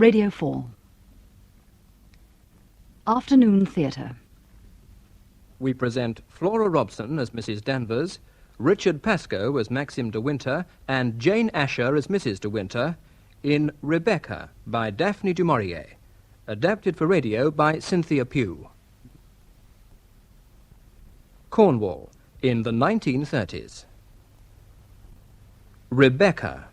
Radio 4. Afternoon Theatre. We present Flora Robson as Mrs. Danvers, Richard Pascoe as Maxim de Winter, and Jane Asher as Mrs. de Winter in Rebecca by Daphne du Maurier, adapted for radio by Cynthia Pugh. Cornwall, in the 1930s. Rebecca.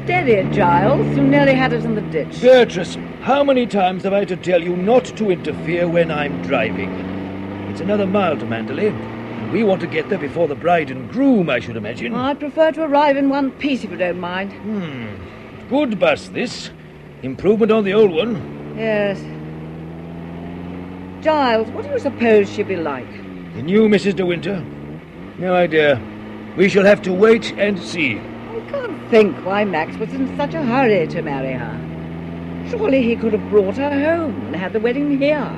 Steady it, Giles. You nearly had it in the ditch. Beatrice, how many times have I to tell you not to interfere when I'm driving? It's another mile to Manderley, and we want to get there before the bride and groom, I should imagine. I'd prefer to arrive in one piece, if you don't mind. Good bus, this. Improvement on the old one. Yes. Giles, what do you suppose she'd be like? The new Mrs. de Winter? No idea. We shall have to wait and see. I can't think why Max was in such a hurry to marry her. Surely he could have brought her home and had the wedding here.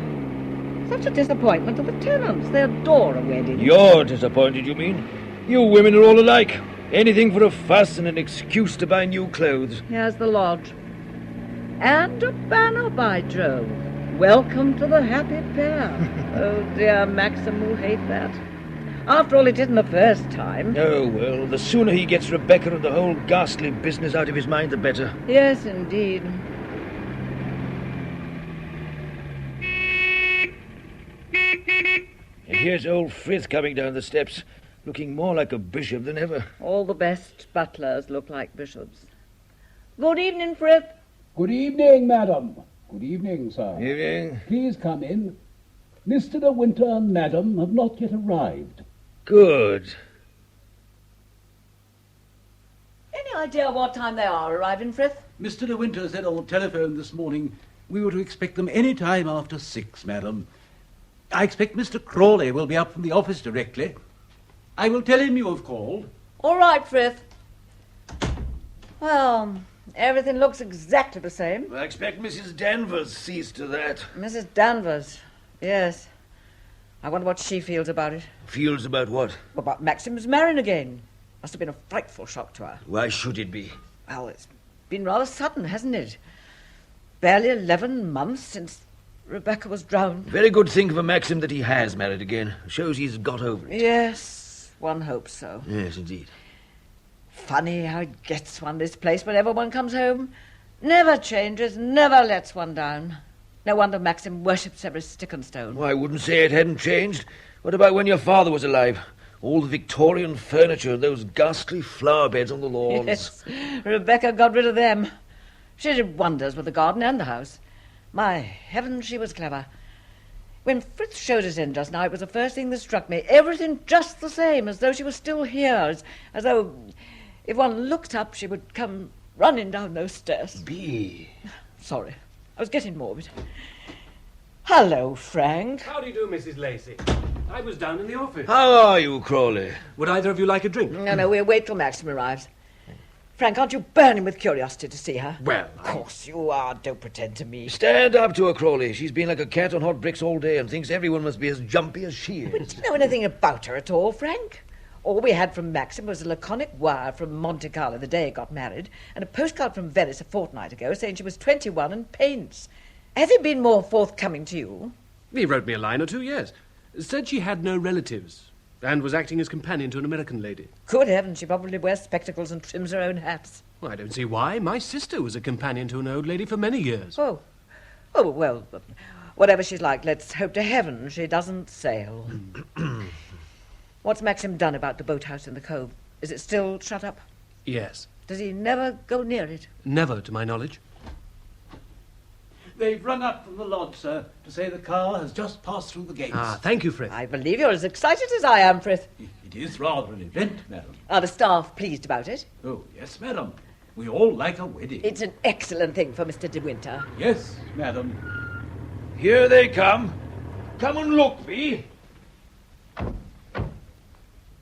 Such a disappointment to the tenants. They adore a wedding. You're disappointed, you mean? You women are all alike. Anything for a fuss and an excuse to buy new clothes. Here's the lodge. And a banner by Jove. Welcome to the happy pair. Oh dear, Maxim will hate that. After all, it isn't the first time. Oh, well, the sooner he gets Rebecca and the whole ghastly business out of his mind, the better. Yes, indeed. And here's old Frith coming down the steps, looking more like a bishop than ever. All the best butlers look like bishops. Good evening, Frith. Good evening, madam. Good evening, sir. Evening. Please come in. Mr. de Winter and madam have not yet arrived. Good. Any idea what time they are arriving, Frith? Mr. de Winter said on the telephone this morning we were to expect them any time after 6, madam. I expect Mr. Crawley will be up from the office directly. I will tell him you have called. All right, Frith. Well, everything looks exactly the same. I expect Mrs. Danvers sees to that. Mrs. Danvers, yes. I wonder what she feels about it. Feels about what? About Maxim's marrying again. Must have been a frightful shock to her. Why should it be? Well, it's been rather sudden, hasn't it? Barely 11 months since Rebecca was drowned. Very good thing for Maxim that he has married again. Shows he's got over it. Yes, one hopes so. Yes, indeed. Funny how it gets one, this place, whenever one comes home. Never changes, never lets one down. No wonder Maxim worships every stick and stone. Well, I wouldn't say it hadn't changed. What about when your father was alive? All the Victorian furniture and those ghastly flower beds on the lawns. Yes, Rebecca got rid of them. She did wonders with the garden and the house. My heavens, she was clever. When Fritz showed us in just now, it was the first thing that struck me. Everything just the same, as though she was still here, as though if one looked up, she would come running down those stairs. Bee. Sorry, I was getting morbid. Hello, Frank. How do you do, Mrs. Lacey? I was down in the office. How are you, Crawley? Would either of you like a drink? No, we'll wait till Maxim arrives. Frank, aren't you burning with curiosity to see her? Well, Of course you are. Don't pretend to me. Stand up to her, Crawley. She's been like a cat on hot bricks all day and thinks everyone must be as jumpy as she is. But do you know anything about her at all, Frank? All we had from Maxim was a laconic wire from Monte Carlo the day he got married, and a postcard from Venice a fortnight ago saying she was 21 and paints. Has he been more forthcoming to you? He wrote me a line or two, yes. Said she had no relatives and was acting as companion to an American lady. Good heavens, she probably wears spectacles and trims her own hats. Well, I don't see why. My sister was a companion to an old lady for many years. Oh, well, whatever she's like, let's hope to heaven she doesn't sail. What's Maxim done about the boathouse in the cove? Is it still shut up? Yes. Does he never go near it? Never, to my knowledge. They've rung up from the lodge, sir, to say the car has just passed through the gates. Ah, thank you, Frith. I believe you're as excited as I am, Frith. It is rather an event, madam. Are the staff pleased about it? Oh, yes, madam. We all like a wedding. It's an excellent thing for Mr. De Winter. Yes, madam. Here they come. Come and look, Bee.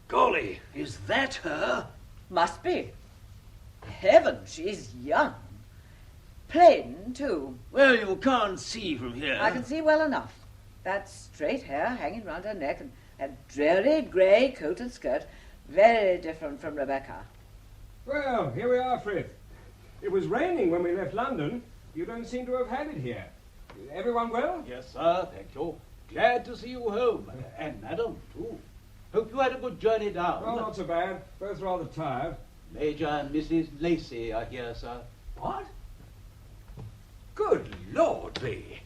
Golly, is that her? Must be. Heaven, she's young. Plain, too. Well, you can't see from here. I can see well enough. That straight hair hanging round her neck and A dreary grey coat and skirt, very different from Rebecca. Well, here we are, Frith. It was raining when we left London. You don't seem to have had it here. Everyone well? Yes, sir, thank you. Glad to see you home. And madam, too. Hope you had a good journey down. Oh, not so bad. Both rather tired. Major and Mrs. Lacey are here, sir. What? Good Lord, B.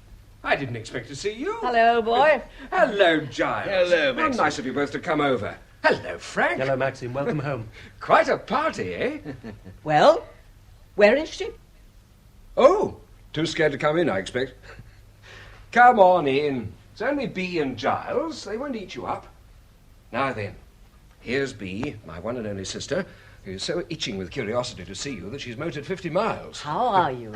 I didn't expect to see you. Hello, boy. Hello, Giles. Hello, How Maxim. nice of you both to come over. Hello, Frank. Hello, Maxim. Welcome home. Quite a party, eh? Well, where is she? Oh, too scared to come in, I expect. Come on in. It's only B and Giles. They won't eat you up. Now then, here's B, my one and only sister, who's so itching with curiosity to see you that she's motored 50 miles. How are you?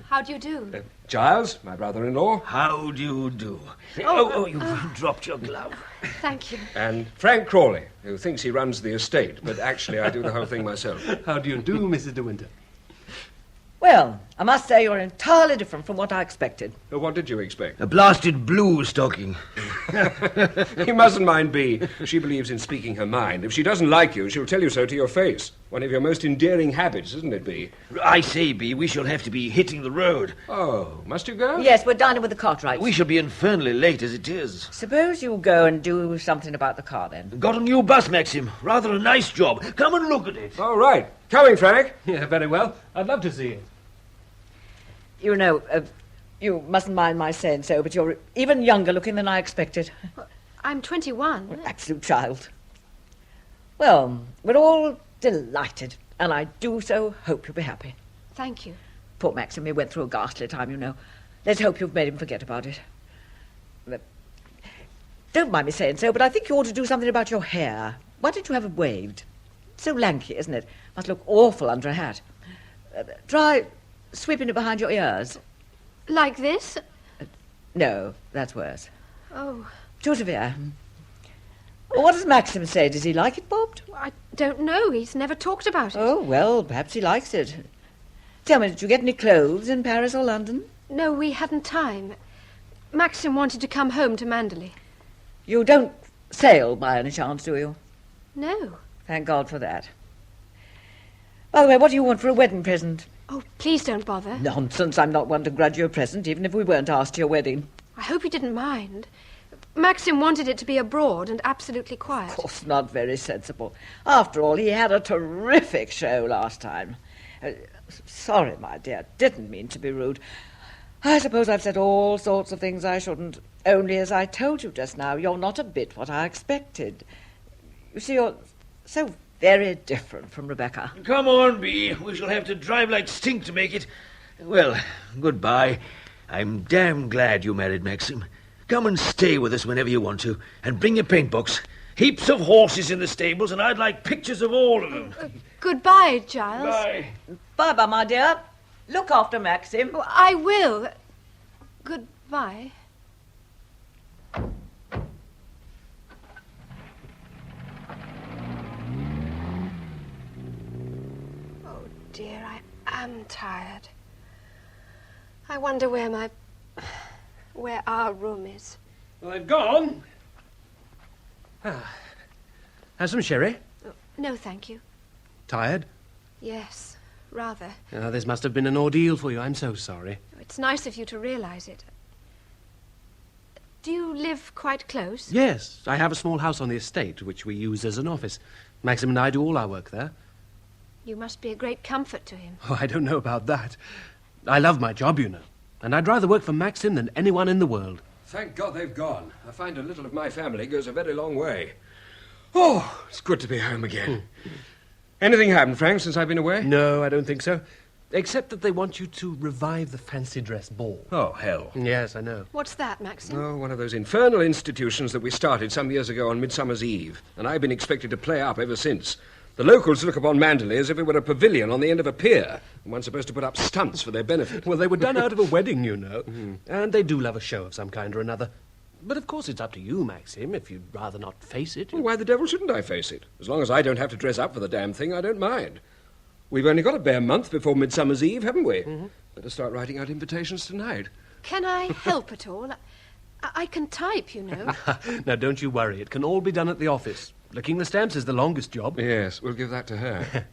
How do you do? Giles, my brother-in-law, How do you do? Oh, you dropped your glove. Thank you. and Frank Crawley, who thinks he runs the estate, but actually I do the whole thing myself. How do you do, Mrs. De Winter? Well, I must say you're entirely different from what I expected. What did you expect? A blasted blue stocking. You mustn't mind B. She believes in speaking her mind. If she doesn't like you, she'll tell you so to your face. One of your most endearing habits, isn't it, B? I say, B, we shall have to be hitting the road. Oh, must you go? Yes, we're dining with the Cartwrights. We shall be infernally late as it is. Suppose you go and do something about the car, then. Got a new bus, Maxim. Rather a nice job. Come and look at it. All right. Coming, Frank. Yeah, very well. I'd love to see it. You know, you mustn't mind my saying so, but you're even younger looking than I expected. I'm 21. Absolute child. Well, we're all delighted, and I do so hope you'll be happy. Thank you. Poor Maxim, he went through a ghastly time, you know. Let's hope you've made him forget about it. But don't mind me saying so, but I think you ought to do something about your hair. Why don't you have it waved? It's so lanky, isn't it? Must look awful under a hat. Try sweeping it behind your ears. Like this? No, that's worse. Oh, Too severe. What does Maxim say? Does he like it bobbed? I don't know. He's never talked about it. Oh, well, perhaps he likes it. Tell me, did you get any clothes in Paris or London? No, we hadn't time. Maxim wanted to come home to Manderley. You don't sail by any chance, do you? No. Thank God for that. By the way, what do you want for a wedding present? Oh, please don't bother. Nonsense, I'm not one to grudge you a present, even if we weren't asked to your wedding. I hope you didn't mind. Maxim wanted it to be abroad and absolutely quiet. Of course, not very sensible. After all, he had a terrific show last time. Sorry, my dear, didn't mean to be rude. I suppose I've said all sorts of things I shouldn't. Only, as I told you just now, you're not a bit what I expected. You see, you're so very different from Rebecca. Come on, B. We shall have to drive like stink to make it. Well, goodbye. I'm damn glad you married Maxim. Come and stay with us whenever you want to, and bring your paint box. Heaps of horses in the stables, and I'd like pictures of all of them. Goodbye, Giles. Bye. Bye-bye, my dear. Look after Maxim. Oh, I will. Goodbye. Oh, dear, I am tired. I wonder where our room is. Well, they've gone. Have some sherry? Oh, no, thank you. Tired? Yes, rather. Oh, this must have been an ordeal for you. I'm so sorry. It's nice of you to realize it. Do you live quite close? Yes, I have a small house on the estate, which we use as an office. Maxim and I do all our work there. You must be a great comfort to him. Oh, I don't know about that. I love my job, you know. And I'd rather work for Maxim than anyone in the world. Thank God they've gone. I find a little of my family goes a very long way. Oh, it's good to be home again. Anything happened, Frank, since I've been away? No, I don't think so. Except that they want you to revive the fancy dress ball. Oh, hell. Yes, I know. What's that, Maxim? Oh, one of those infernal institutions that we started some years ago on Midsummer's Eve, and I've been expected to play up ever since. The locals look upon Manderley as if it were a pavilion on the end of a pier, and one's supposed to put up stunts for their benefit. Well, they were done out of a wedding, you know. And they do love a show of some kind or another. But of course it's up to you, Maxim, if you'd rather not face it. Well, why the devil shouldn't I face it? As long as I don't have to dress up for the damn thing, I don't mind. We've only got a bare month before Midsummer's Eve, haven't we? Better start writing out invitations tonight. Can I help at all? I can type, you know. Now, don't you worry. It can all be done at the office. Licking the stamps is the longest job. Yes, we'll give that to her.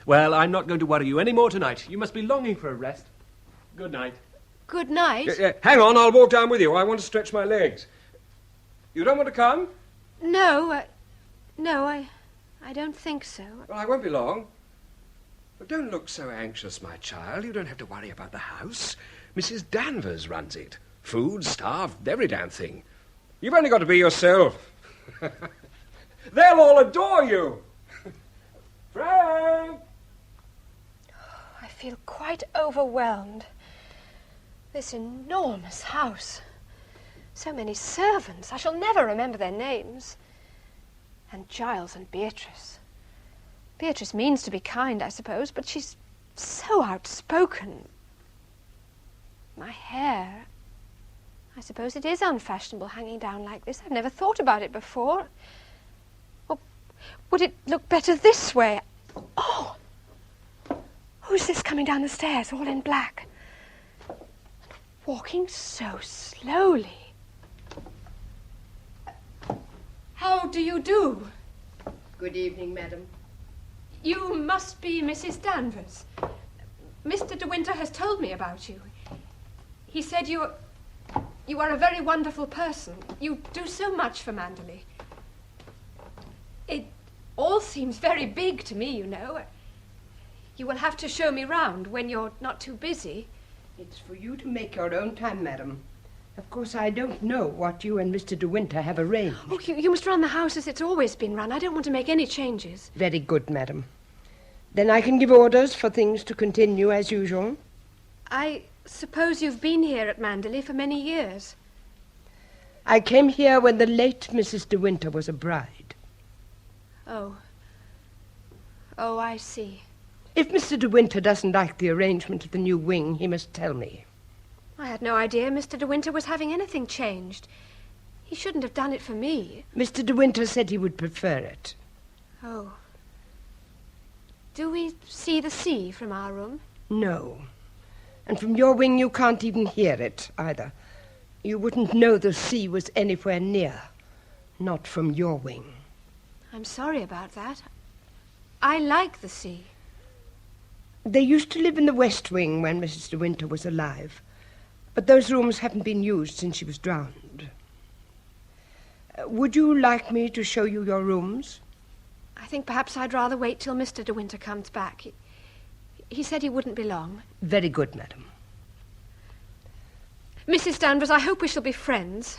Well, I'm not going to worry you any more tonight. You must be longing for a rest. Good night. Good night. Hang on, I'll walk down with you. I want to stretch my legs. You don't want to come? No, I don't think so. Well, I won't be long. But don't look so anxious, my child. You don't have to worry about the house. Mrs. Danvers runs it. Food, staff, every damn thing. You've only got to be yourself. They'll all adore you. Frank! I feel quite overwhelmed. This enormous house. So many servants. I shall never remember their names. And Giles and Beatrice. Beatrice means to be kind, I suppose, but she's so outspoken. My hair. I suppose it is unfashionable hanging down like this. I've never thought about it before. Or would it look better this way? Oh! Who's this coming down the stairs, all in black? Walking so slowly. How do you do? Good evening, madam. You must be Mrs. Danvers. Mr. De Winter has told me about you. He said you are a very wonderful person. You do so much for Manderley. It all seems very big to me, you know. You will have to show me round when you're not too busy. It's for you to make your own time, madam. Of course, I don't know what you and Mr. De Winter have arranged. Oh, you must run the house as it's always been run. I don't want to make any changes. Very good, madam. Then I can give orders for things to continue as usual. I suppose you've been here at Manderley for many years. I came here when the late Mrs. De Winter was a bride. Oh, I see. If Mr. De Winter doesn't like the arrangement of the new wing, he must tell me. I had no idea Mr. De Winter was having anything changed. He shouldn't have done it for me. Mr. De Winter said he would prefer it. Oh. Do we see the sea from our room? No. And from your wing you can't even hear it, either. You wouldn't know the sea was anywhere near. Not from your wing. I'm sorry about that. I like the sea. They used to live in the West Wing when Mrs. De Winter was alive. But those rooms haven't been used since she was drowned. Would you like me to show you your rooms? I think perhaps I'd rather wait till Mr. De Winter comes back. He said he wouldn't be long. Very good, madam. Mrs. Danvers, I hope we shall be friends.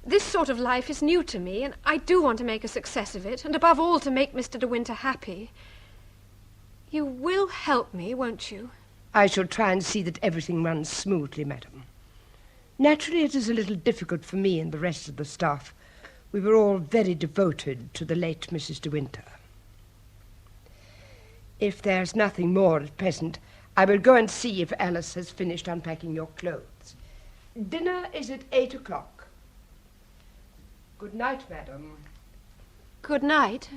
This sort of life is new to me, and I do want to make a success of it, and above all to make Mr. De Winter happy. You will help me, won't you? I shall try and see that everything runs smoothly, madam. Naturally, it is a little difficult for me and the rest of the staff. We were all very devoted to the late Mrs. De Winter. If there's nothing more at present, I will go and see if Alice has finished unpacking your clothes. Dinner is at 8 o'clock. Good night, madam. Good night.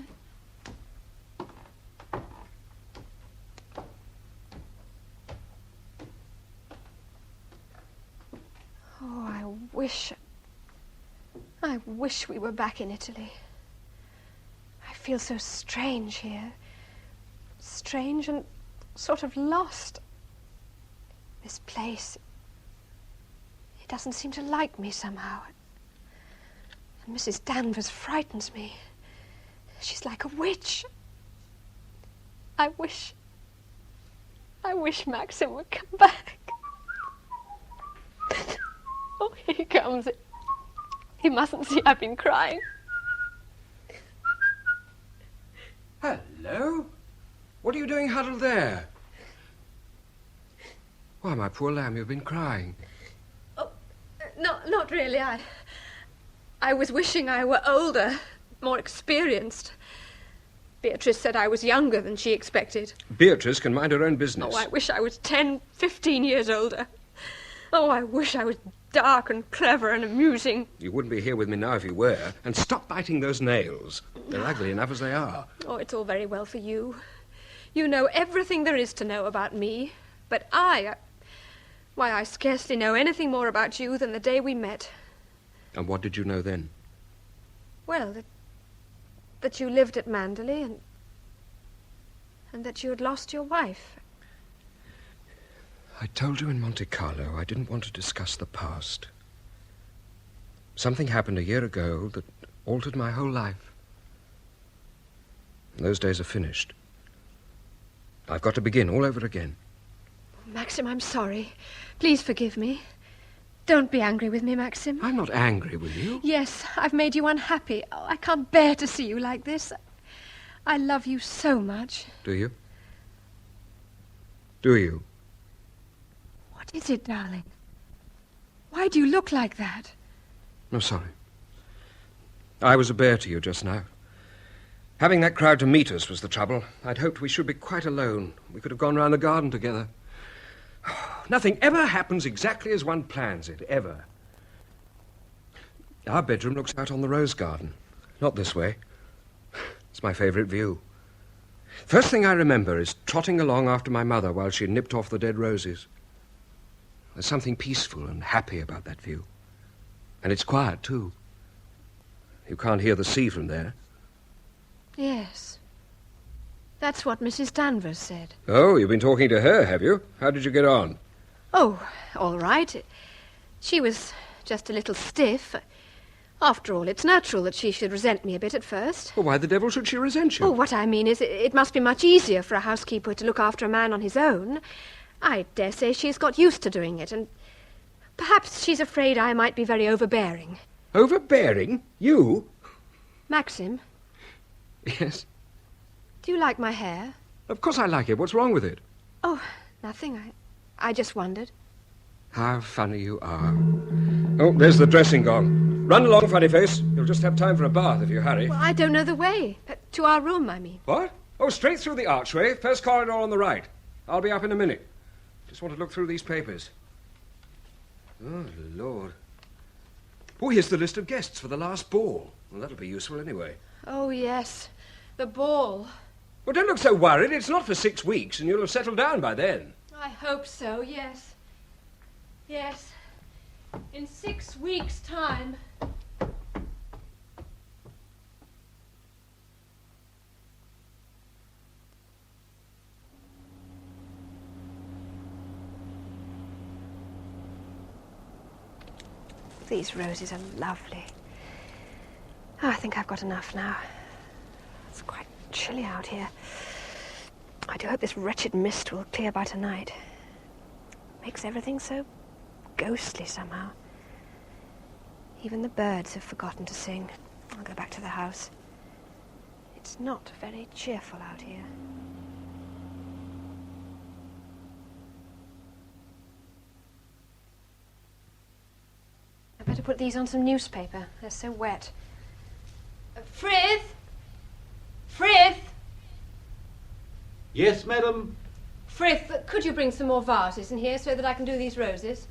Oh, I wish we were back in Italy. I feel so strange here. Strange and sort of lost. This place, it doesn't seem to like me somehow. And Mrs. Danvers frightens me. She's like a witch. I wish Maxim would come back. Oh, here he comes. He mustn't see I've been crying. Hello? What are you doing huddled there? Why, my poor lamb, you've been crying. Oh, not really. I was wishing I were older, more experienced. Beatrice said I was younger than she expected. Beatrice can mind her own business. Oh, I wish I was 10, 15 years older. Oh, I wish I was dark and clever and amusing. You wouldn't be here with me now if you were. And stop biting those nails. They're ugly enough as they are. Oh, it's all very well for you. You know everything there is to know about me. But I scarcely know anything more about you than the day we met. And what did you know then? Well, that you lived at Manderley and that you had lost your wife. I told you in Monte Carlo I didn't want to discuss the past. Something happened a year ago that altered my whole life. Those days are finished. I've got to begin all over again. Maxim, I'm sorry. Please forgive me. Don't be angry with me, Maxim. I'm not angry with you. Yes, I've made you unhappy. Oh, I can't bear to see you like this. I love you so much. Do you? Do you? What is it, darling? Why do you look like that? No, sorry. I was a bear to you just now. Having that crowd to meet us was the trouble. I'd hoped we should be quite alone. We could have gone round the garden together. Nothing ever happens exactly as one plans it, ever. Our bedroom looks out on the rose garden. Not this way. It's my favourite view. First thing I remember is trotting along after my mother while she nipped off the dead roses. There's something peaceful and happy about that view. And it's quiet, too. You can't hear the sea from there. Yes. That's what Mrs. Danvers said. Oh, you've been talking to her, have you? How did you get on? Oh, all right. She was just a little stiff. After all, it's natural that she should resent me a bit at first. Well, why the devil should she resent you? Oh, what I mean is it must be much easier for a housekeeper to look after a man on his own. I dare say she's got used to doing it, and perhaps she's afraid I might be very overbearing. Overbearing? You? Maxim? Yes? Do you like my hair? Of course I like it. What's wrong with it? Oh, nothing. I just wondered. How funny you are. Oh, there's the dressing gong. Run along, funny face. You'll just have time for a bath if you hurry. Well, I don't know the way. To our room, I mean. What? Oh, straight through the archway. First corridor on the right. I'll be up in a minute. Just want to look through these papers. Oh, Lord. Oh, here's the list of guests for the last ball. Well, that'll be useful anyway. Oh, yes. The ball. Well, don't look so worried. It's not for 6 weeks, and you'll have settled down by then. I hope so, yes. Yes. In 6 weeks' time. These roses are lovely. Oh, I think I've got enough now. It's quite chilly out here. I do hope this wretched mist will clear by tonight. Makes everything so ghostly somehow. Even the birds have forgotten to sing. I'll go back to the house. It's not very cheerful out here. I better put these on some newspaper. They're so wet. Frith! Frith! Yes, madam? Frith, could you bring some more vases in here so that I can do these roses?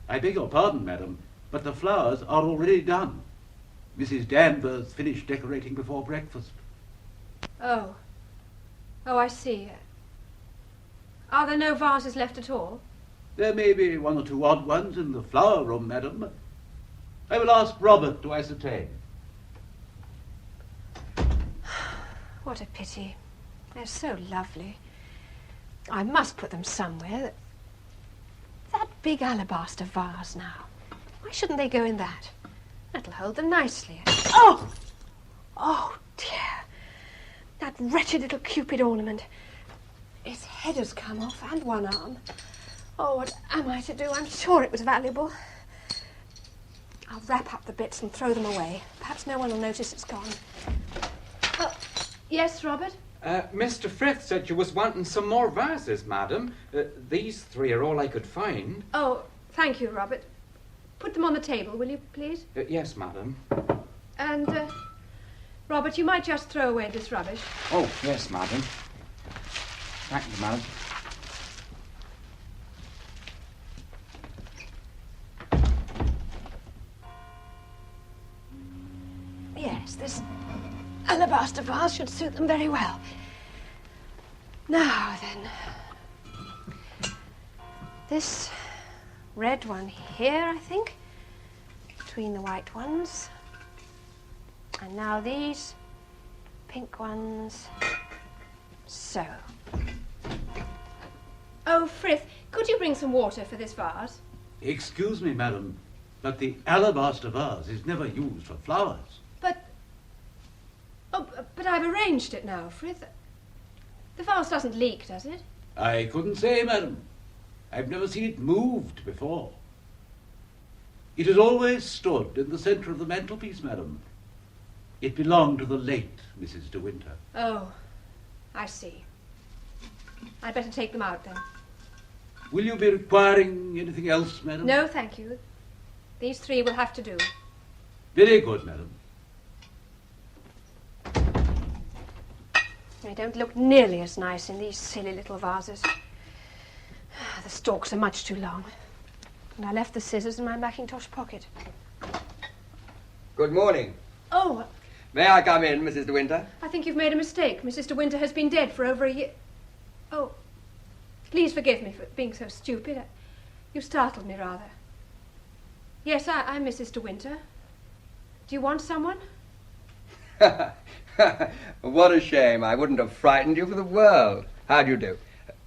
I beg your pardon, madam, but the flowers are already done. Mrs. Danvers finished decorating before breakfast. Oh. Oh, I see. Are there no vases left at all? There may be 1 or 2 odd ones in the flower room, madam. I will ask Robert to ascertain. What a pity. They're so lovely. I must put them somewhere. That big alabaster vase now. Why shouldn't they go in that? That'll hold them nicely. Oh! Oh, dear. That wretched little Cupid ornament. Its head has come off and one arm. Oh, what am I to do? I'm sure it was valuable. I'll wrap up the bits and throw them away. Perhaps no one will notice it's gone. Oh, yes, Robert? Mr. Frith said you was wanting some more vases, madam. These 3 are all I could find. Oh, thank you, Robert. Put them on the table, will you, please? Yes, madam. And, Robert, you might just throw away this rubbish. Oh, yes, madam. Thank you, madam. Yes, this alabaster vase should suit them very well. Now, then. This red one here, I think. between the white ones. And now these pink ones. So. Oh, Frith, could you bring some water for this vase? Excuse me, madam, but the alabaster vase is never used for flowers. But I've arranged it now, Frith. The vase doesn't leak, does it? I couldn't say, madam. I've never seen it moved before. It has always stood in the centre of the mantelpiece, madam. It belonged to the late Mrs. De Winter. Oh, I see. I'd better take them out, then. Will you be requiring anything else, madam? No, thank you. These three will have to do. Very good, madam. They don't look nearly as nice in these silly little vases. The stalks are much too long. And I left the scissors in my mackintosh pocket. Good morning. Oh, May I come in, Mrs. De Winter? I think you've made a mistake. Mrs. De Winter has been dead for over a year. Oh, please forgive me for being so stupid. You startled me rather. Yes, I'm Mrs. De Winter. Do you want someone? What a shame. I wouldn't have frightened you for the world. How do you do?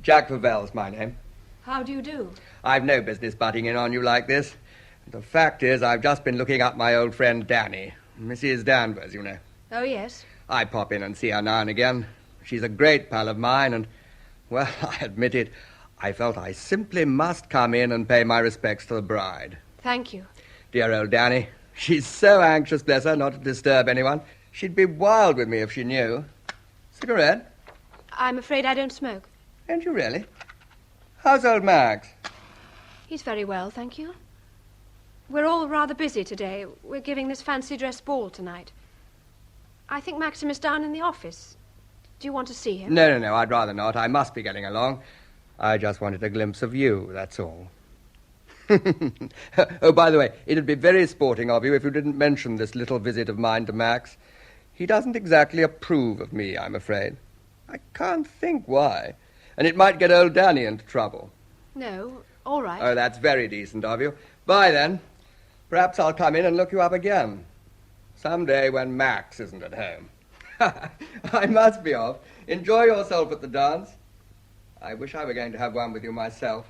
Jack Favell's my name. How do you do? I've no business butting in on you like this. The fact is, I've just been looking up my old friend Danny. Mrs. Danvers, you know. Oh, yes. I pop in and see her now and again. She's a great pal of mine, and, well, I admit it, I felt I simply must come in and pay my respects to the bride. Thank you. Dear old Danny. She's so anxious, bless her, not to disturb anyone. She'd be wild with me if she knew. Cigarette? I'm afraid I don't smoke. Don't you really? How's old Max? He's very well, thank you. We're all rather busy today. We're giving this fancy dress ball tonight. I think Maxim is down in the office. Do you want to see him? No, I'd rather not. I must be getting along. I just wanted a glimpse of you, that's all. Oh, by the way, it'd be very sporting of you if you didn't mention this little visit of mine to Max. He doesn't exactly approve of me, I'm afraid. I can't think why. And it might get old Danny into trouble. No, all right. Oh, that's very decent of you. Bye, then. Perhaps I'll come in and look you up again. Some day when Max isn't at home. I must be off. Enjoy yourself at the dance. I wish I were going to have one with you myself.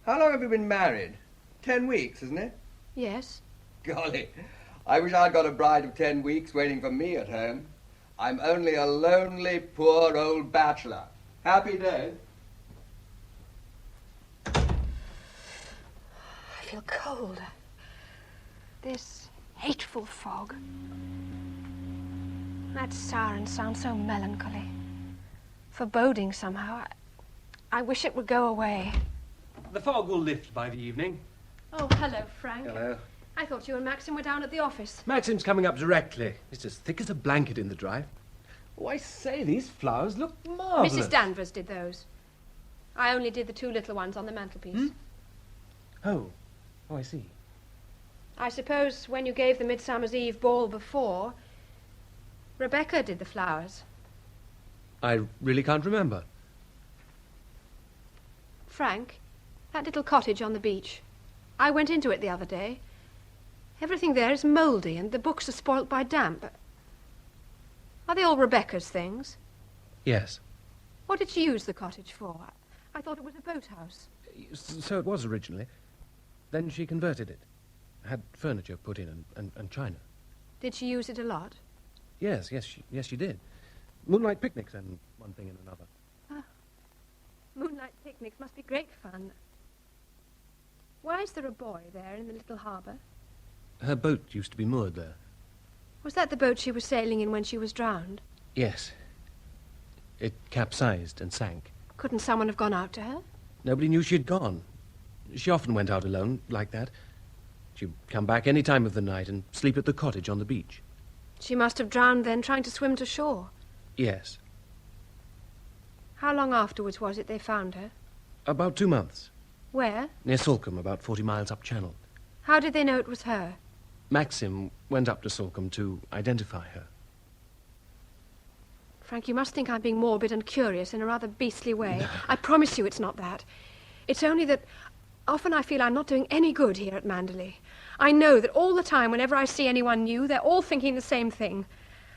How long have you been married? 10 weeks, isn't it? Yes. Golly, I wish I'd got a bride of 10 weeks waiting for me at home. I'm only a lonely, poor old bachelor. Happy days. I feel cold. This hateful fog. That siren sounds so melancholy. Foreboding somehow. I wish it would go away. The fog will lift by the evening. Oh, hello, Frank. Hello. I thought you and Maxim were down at the office. Maxim's coming up directly. It's as thick as a blanket in the drive. Oh, I say, these flowers look marvellous. Mrs. Danvers did those. I only did the two little ones on the mantelpiece. Hmm? Oh, I see. I suppose when you gave the Midsummer's Eve ball before, Rebecca did the flowers. I really can't remember. Frank, that little cottage on the beach. I went into it the other day. Everything there is mouldy and the books are spoilt by damp. Are they all Rebecca's things? Yes. What did she use the cottage for? I thought it was a boathouse. So it was originally. Then she converted it. Had furniture put in and china. Did she use it a lot? Yes, she did. Moonlight picnics and one thing and another. Moonlight picnics must be great fun. Why is there a boy there in the little harbour? Her boat used to be moored there. Was that the boat she was sailing in when she was drowned? Yes. It capsized and sank. Couldn't someone have gone out to her? Nobody knew she'd gone. She often went out alone, like that. She'd come back any time of the night and sleep at the cottage on the beach. She must have drowned then trying to swim to shore. Yes. How long afterwards was it they found her? About 2 months. Where? Near Salcombe, about 40 miles up channel. How did they know it was her? Maxim went up to Salcombe to identify her. Frank, you must think I'm being morbid and curious in a rather beastly way. No. I promise you it's not that. It's only that Often I feel I'm not doing any good here at Manderley. I know that all the time, whenever I see anyone new, they're all thinking the same thing.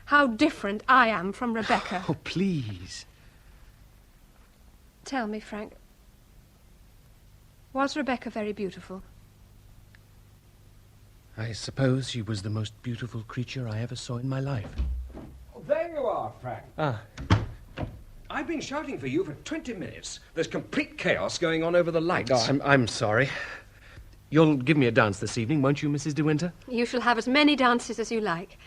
How different I am from Rebecca. Oh, please. Tell me, Frank, was Rebecca very beautiful? I suppose she was the most beautiful creature I ever saw in my life. Oh, there you are, Frank. Ah. I've been shouting for you for 20 minutes. There's complete chaos going on over the lights. Oh, I'm sorry. You'll give me a dance this evening, won't you, Mrs. De Winter? You shall have as many dances as you like.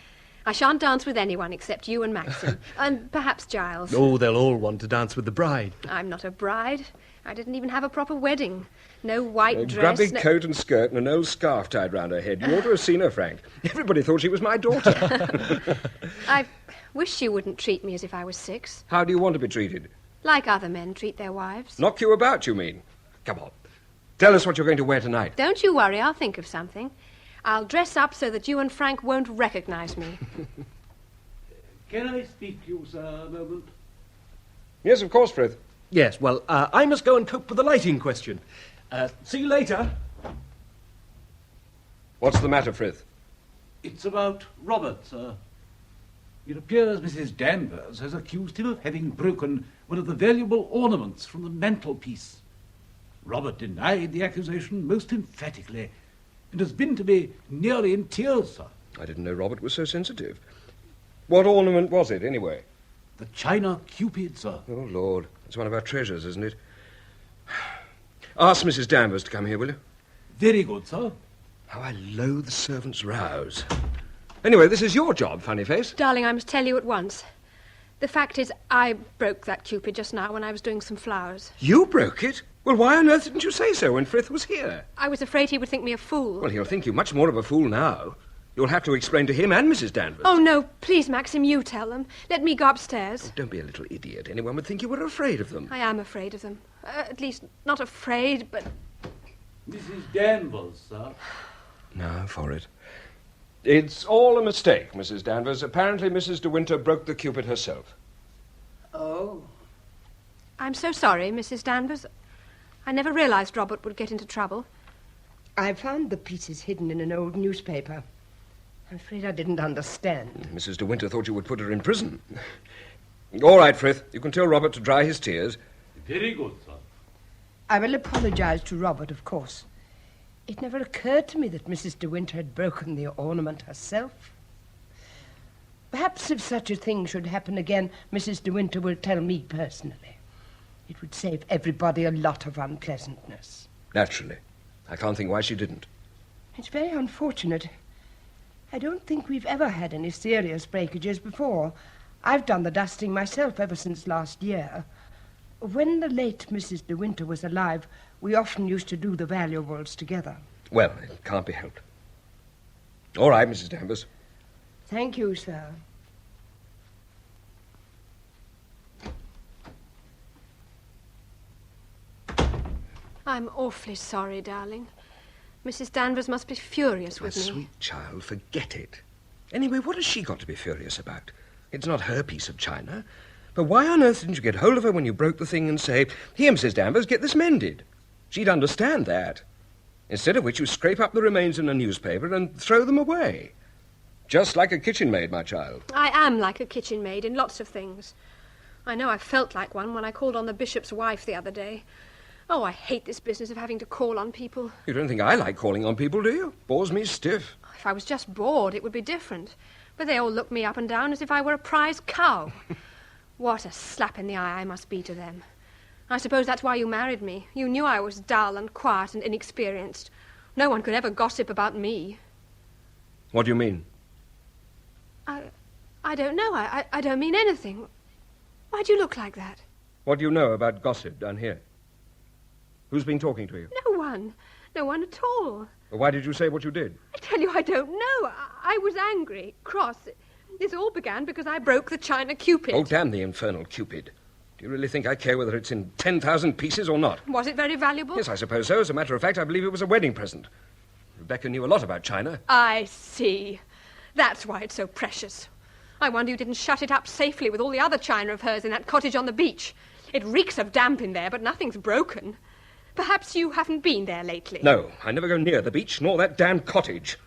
I shan't dance with anyone except you and Maxim. And perhaps Giles. Oh, they'll all want to dance with the bride. I'm not a bride. I didn't even have a proper wedding. No white A dress. grubby coat and skirt and an old scarf tied round her head. You ought to have seen her, Frank. Everybody thought she was my daughter. I wish you wouldn't treat me as if I was 6. How do you want to be treated? Like other men treat their wives. Knock you about, you mean? Come on. Tell us what you're going to wear tonight. Don't you worry, I'll think of something. I'll dress up so that you and Frank won't recognize me. Can I speak to you, sir, a moment? Yes, of course, Frith. Yes, well, I must go and cope with the lighting question. See you later. What's the matter, Frith? It's about Robert, sir. It appears Mrs. Danvers has accused him of having broken one of the valuable ornaments from the mantelpiece. Robert denied the accusation most emphatically and has been to me nearly in tears, sir. I didn't know Robert was so sensitive. What ornament was it, anyway? The China Cupid, sir. Oh, Lord. It's one of our treasures, isn't it? Ask Mrs. Danvers to come here, will you? Very good, sir. How I loathe servants' rows. Anyway, this is your job, funny face. Darling, I must tell you at once. The fact is, I broke that Cupid just now when I was doing some flowers. You broke it? Well, why on earth didn't you say so when Frith was here? I was afraid he would think me a fool. Well, he'll think you much more of a fool now. You'll have to explain to him and Mrs. Danvers. Oh, no, please, Maxim, you tell them. Let me go upstairs. Oh, don't be a little idiot. Anyone would think you were afraid of them. I am afraid of them. At least, not afraid, but... Mrs. Danvers, sir. Now for it. It's all a mistake, Mrs. Danvers. Apparently Mrs. De Winter broke the Cupid herself. Oh. I'm so sorry, Mrs. Danvers. I never realized Robert would get into trouble. I found the pieces hidden in an old newspaper. I'm afraid I didn't understand. Mrs. De Winter thought you would put her in prison. All right, Frith. You can tell Robert to dry his tears. Very good, sir. I will apologize to Robert, of course. It never occurred to me that Mrs. De Winter had broken the ornament herself. Perhaps if such a thing should happen again, Mrs. De Winter will tell me personally. It would save everybody a lot of unpleasantness. Naturally. I can't think why she didn't. It's very unfortunate. I don't think we've ever had any serious breakages before. I've done the dusting myself ever since last year. When the late Mrs. De Winter was alive, we often used to do the valuables together. Well, it can't be helped. All right, Mrs. Danvers. Thank you, sir. I'm awfully sorry, darling. Mrs. Danvers must be furious with me. My sweet child, forget it. Anyway, what has she got to be furious about? It's not her piece of china. But why on earth didn't you get hold of her when you broke the thing and say, "Here, Mrs. Danvers, get this mended"? She'd understand that. Instead of which you scrape up the remains in a newspaper and throw them away. Just like a kitchen maid, my child. I am like a kitchen maid in lots of things. I know I felt like one when I called on the bishop's wife the other day. Oh, I hate this business of having to call on people. You don't think I like calling on people, do you? Bores me stiff. If I was just bored, it would be different. But they all look me up and down as if I were a prize cow. What a slap in the eye I must be to them. I suppose that's why you married me. You knew I was dull and quiet and inexperienced. No one could ever gossip about me. What do you mean? I don't know. I don't mean anything. Why do you look like that? What do you know about gossip down here? Who's been talking to you? No one. No one at all. Why did you say what you did? I tell you, I don't know. I was angry, cross. This all began because I broke the China Cupid. Oh, damn the infernal Cupid. Do you really think I care whether it's in 10,000 pieces or not? Was it very valuable? Yes, I suppose so. As a matter of fact, I believe it was a wedding present. Rebecca knew a lot about China. I see. That's why it's so precious. I wonder you didn't shut it up safely with all the other china of hers in that cottage on the beach. It reeks of damp in there, but nothing's broken. Perhaps you haven't been there lately. No, I never go near the beach, nor that damned cottage.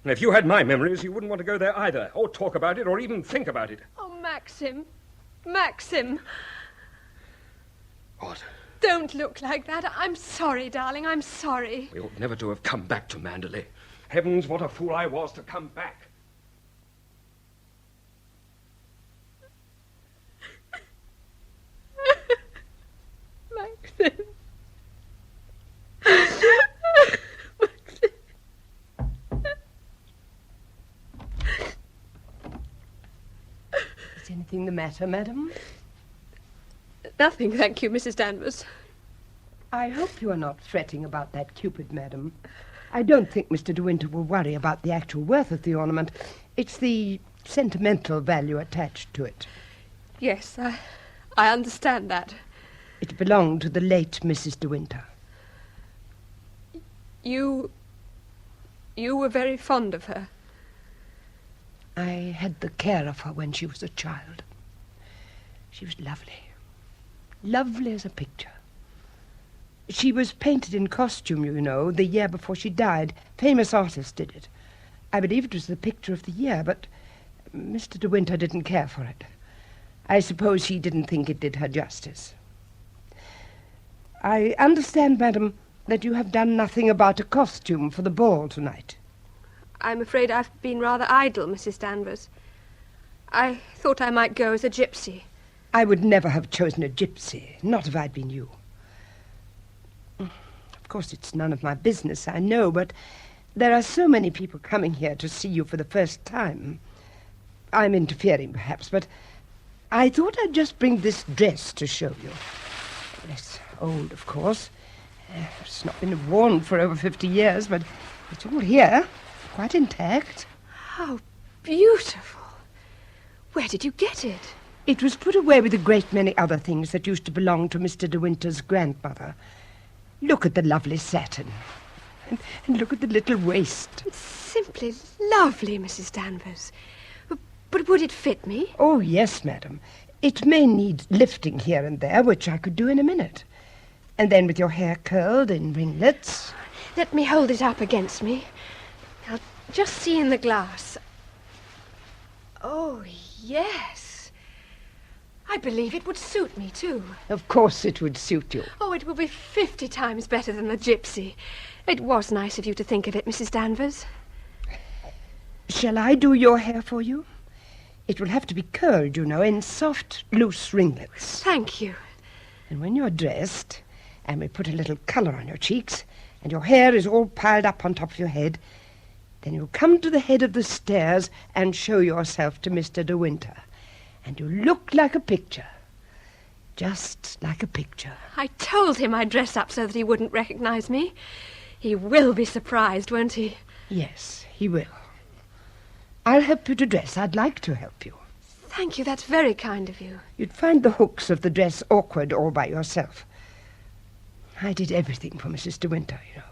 And if you had my memories, you wouldn't want to go there either, or talk about it, or even think about it. Oh, Maxim. Maxim. What? Don't look like that. I'm sorry, darling, I'm sorry. We ought never to have come back to Manderley. Heavens, what a fool I was to come back. Maxim. Is anything the matter, madam? Nothing, thank you, Mrs. Danvers. I hope you are not fretting about that Cupid, madam. I don't think Mr. De Winter will worry about the actual worth of the ornament. It's the sentimental value attached to it. Yes, I understand that. It belonged to the late Mrs. De Winter. You were very fond of her. I had the care of her when she was a child. She was lovely. Lovely as a picture. She was painted in costume, you know, the year before she died. Famous artists did it. I believe it was the picture of the year, but Mr. De Winter didn't care for it. I suppose he didn't think it did her justice. I understand, madam, that you have done nothing about a costume for the ball tonight. I'm afraid I've been rather idle, Mrs. Danvers. I thought I might go as a gypsy. I would never have chosen a gypsy, not if I'd been you. Of course, it's none of my business, I know, but there are so many people coming here to see you for the first time. I'm interfering, perhaps, but I thought I'd just bring this dress to show you. It's old, of course. It's not been worn for over 50 years, but it's all here, quite intact. How beautiful. Where did you get it? It was put away with a great many other things that used to belong to Mr. De Winter's grandmother. Look at the lovely satin. And look at the little waist. It's simply lovely, Mrs. Danvers. But would it fit me? Oh, yes, madam. It may need lifting here and there, which I could do in a minute. And then with your hair curled in ringlets. Let me hold it up against me. I'll just see in the glass. Oh, yes. I believe it would suit me, too. Of course it would suit you. Oh, it will be 50 times better than the gypsy. It was nice of you to think of it, Mrs. Danvers. Shall I do your hair for you? It will have to be curled, you know, in soft, loose ringlets. Thank you. And when you're dressed, and we put a little colour on your cheeks, and your hair is all piled up on top of your head, then you'll come to the head of the stairs and show yourself to Mr. De Winter. And you look like a picture. Just like a picture. I told him I'd dress up so that he wouldn't recognize me. He will be surprised, won't he? Yes, he will. I'll help you to dress. I'd like to help you. Thank you, that's very kind of you. You'd find the hooks of the dress awkward all by yourself. I did everything for Mrs. De Winter, you know.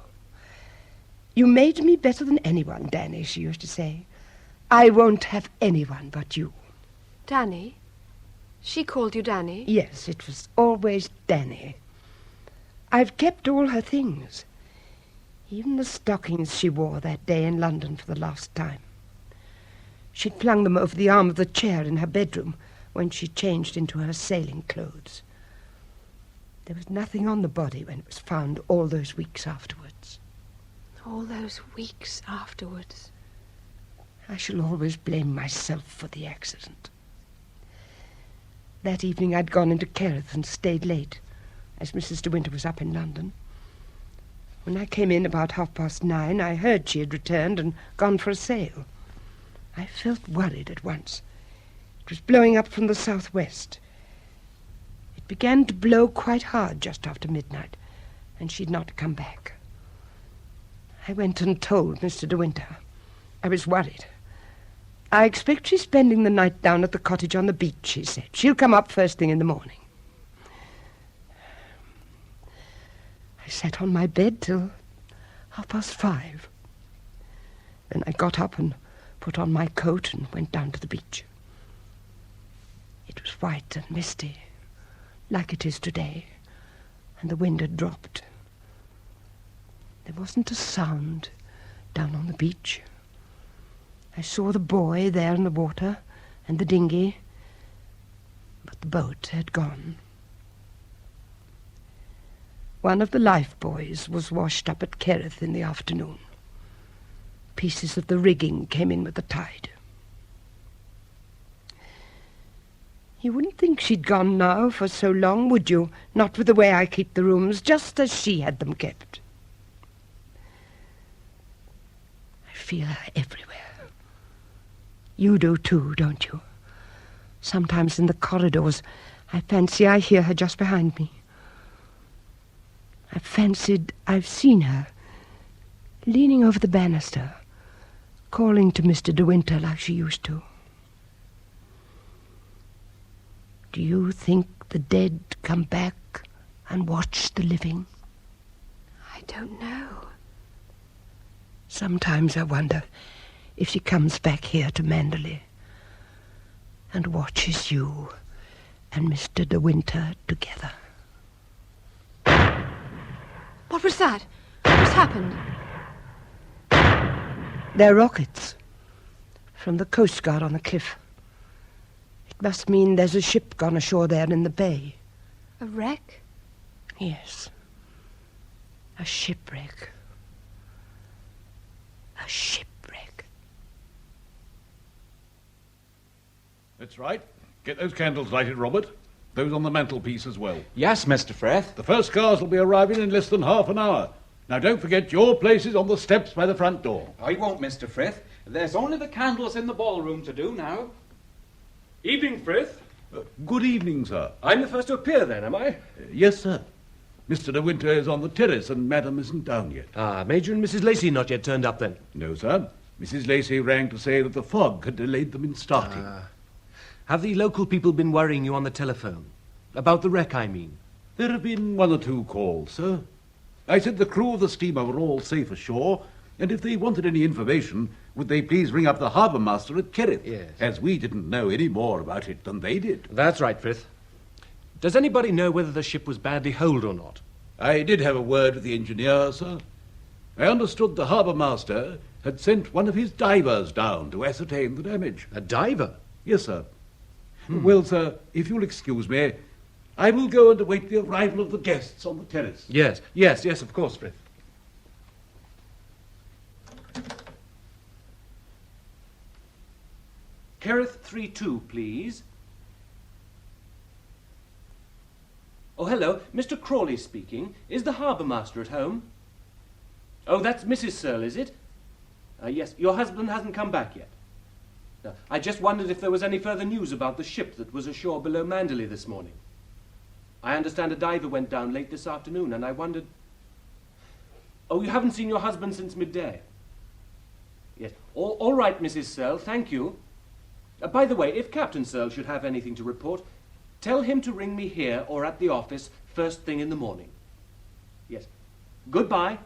You made me better than anyone, Danny, she used to say. I won't have anyone but you. Danny? She called you Danny? Yes, it was always Danny. I've kept all her things. Even the stockings she wore that day in London for the last time. She'd flung them over the arm of the chair in her bedroom when she changed into her sailing clothes. There was nothing on the body when it was found all those weeks afterwards. All those weeks afterwards? I shall always blame myself for the accident. That evening I'd gone into Kerrith and stayed late, as Mrs. De Winter was up in London. When I came in about 9:30, I heard she had returned and gone for a sail. I felt worried at once. It was blowing up from the southwest. It began to blow quite hard just after midnight, and she'd not come back. I went and told Mr. De Winter. I was worried. I expect she's spending the night down at the cottage on the beach, she said. She'll come up first thing in the morning. I sat on my bed till 5:30. Then I got up and put on my coat and went down to the beach. It was white and misty, like it is today, and the wind had dropped. There wasn't a sound down on the beach. I saw the boy there in the water and the dinghy, but the boat had gone. One of the lifebuoys was washed up at Kerrith in the afternoon. Pieces of the rigging came in with the tide. You wouldn't think she'd gone now for so long, would you? Not with the way I keep the rooms, just as she had them kept. I feel her everywhere. You do too, don't you? Sometimes in the corridors, I fancy I hear her just behind me. I've fancied I've seen her, leaning over the banister, calling to Mr. De Winter like she used to. Do you think the dead come back and watch the living? I don't know. Sometimes I wonder if she comes back here to Manderley and watches you and Mr. De Winter together. What was that? What's happened? They're rockets from the Coast Guard on the cliff. It must mean there's a ship gone ashore there in the bay. A wreck? Yes. A shipwreck. A shipwreck. That's right. Get those candles lighted, Robert. Those on the mantelpiece as well. Yes, Mr. Frith. The first cars will be arriving in less than half an hour. Now, don't forget your place is on the steps by the front door. I won't, Mr. Frith. There's only the candles in the ballroom to do now. Evening, Frith. Good evening, sir. I'm the first to appear then, am I? Yes, sir. Mr. De Winter is on the terrace and Madam isn't down yet. Ah, Major and Mrs. Lacey not yet turned up then? No, sir. Mrs. Lacey rang to say that the fog had delayed them in starting. Have the local people been worrying you on the telephone? About the wreck, I mean? There have been one or two calls, sir. I said the crew of the steamer were all safe ashore, and if they wanted any information, would they please ring up the harbour master at Kerrith? Yes. As we didn't know any more about it than they did. That's right, Frith. Does anybody know whether the ship was badly holed or not? I did have a word with the engineer, sir. I understood the harbour master had sent one of his divers down to ascertain the damage. A diver? Yes, sir. Well, sir, if you'll excuse me, I will go and await the arrival of the guests on the terrace. Yes, of course, Frith. Kerrith 3-2, please. Oh, hello. Mr. Crawley speaking. Is the harbour master at home? Oh, that's Mrs. Searle, is it? Yes, your husband hasn't come back yet. No, I just wondered if there was any further news about the ship that was ashore below Manderley this morning. I understand a diver went down late this afternoon, and I wondered... Oh, you haven't seen your husband since midday? Yes. All right, Mrs. Searle, thank you. By the way, if Captain Searle should have anything to report, tell him to ring me here or at the office first thing in the morning. Yes. Goodbye.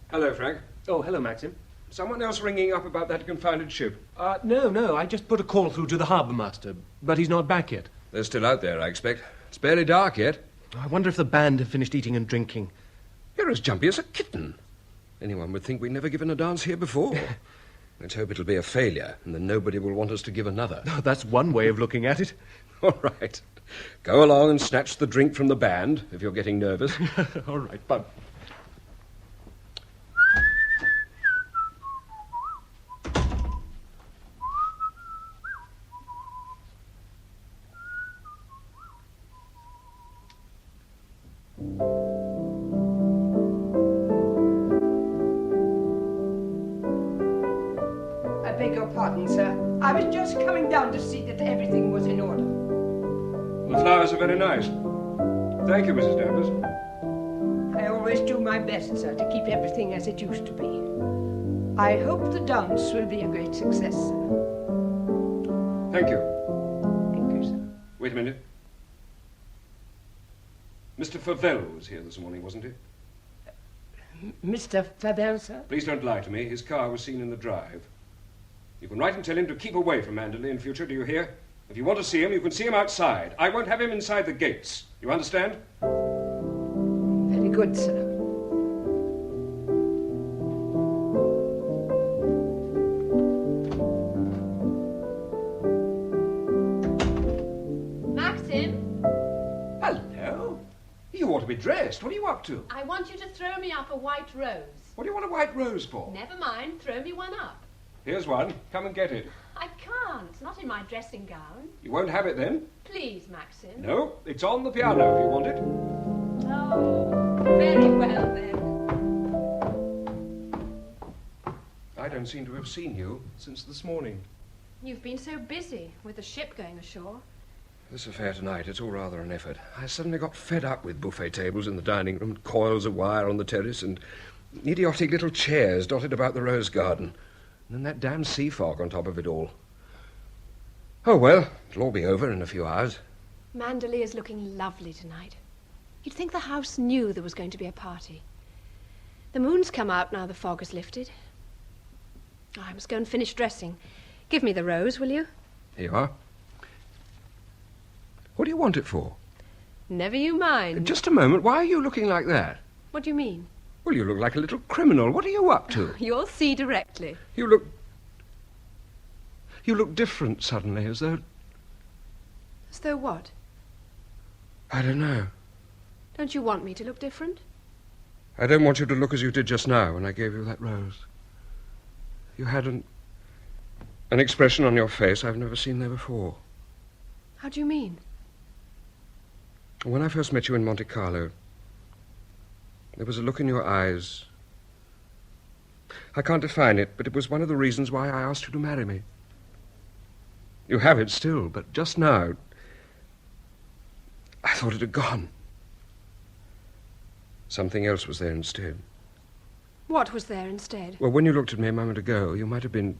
Hello, Frank. Oh, hello, Maxim. Someone else ringing up about that confounded ship? No, I just put a call through to the harbour master, but he's not back yet. They're still out there, I expect. It's barely dark yet. I wonder if the band have finished eating and drinking. You're as jumpy as a kitten. Anyone would think we'd never given a dance here before. Let's hope it'll be a failure, and then nobody will want us to give another. Oh, that's one way of looking at it. All right. Go along and snatch the drink from the band, if you're getting nervous. All right, Bud. I beg your pardon, sir. I was just coming down to see that everything was in order. The flowers are very nice. Thank you, Mrs. Danvers. I always do my best, sir, to keep everything as it used to be. I hope the dance will be a great success, sir. Thank you. Thank you, sir. Wait a minute. Mr. Favell was here this morning, wasn't he? Mr. Favell, sir? Please don't lie to me. His car was seen in the drive. You can write and tell him to keep away from Manderley in future, do you hear? If you want to see him, you can see him outside. I won't have him inside the gates. You understand? Very good, sir. be dressed. What are you up to? I want you to throw me up a white rose. What do you want a white rose for? Never mind, throw me one up. Here's one. Come and get it. I can't, not in my dressing gown. You won't have it then? Please, Maxim. No, it's on the piano if you want it. Oh, very well then. I don't seem to have seen you since this morning. You've been so busy with the ship going ashore. This affair tonight, it's all rather an effort. I suddenly got fed up with buffet tables in the dining room, coils of wire on the terrace, and idiotic little chairs dotted about the rose garden. And then that damn sea fog on top of it all. Oh, well, it'll all be over in a few hours. Manderley is looking lovely tonight. You'd think the house knew there was going to be a party. The moon's come out now the fog has lifted. Oh, I must go and finish dressing. Give me the rose, will you? Here you are. What do you want it for? Never you mind. Just a moment. Why are you looking like that? What do you mean? Well, you look like a little criminal. What are you up to? You'll see directly. You look different suddenly, as though... As though what? I don't know. Don't you want me to look different? I don't want you to look as you did just now when I gave you that rose. You had an expression on your face I've never seen there before. How do you mean? When I first met you in Monte Carlo, there was a look in your eyes. I can't define it, but it was one of the reasons why I asked you to marry me. You have it still, but just now, I thought it had gone. Something else was there instead. What was there instead? Well, when you looked at me a moment ago, you might have been,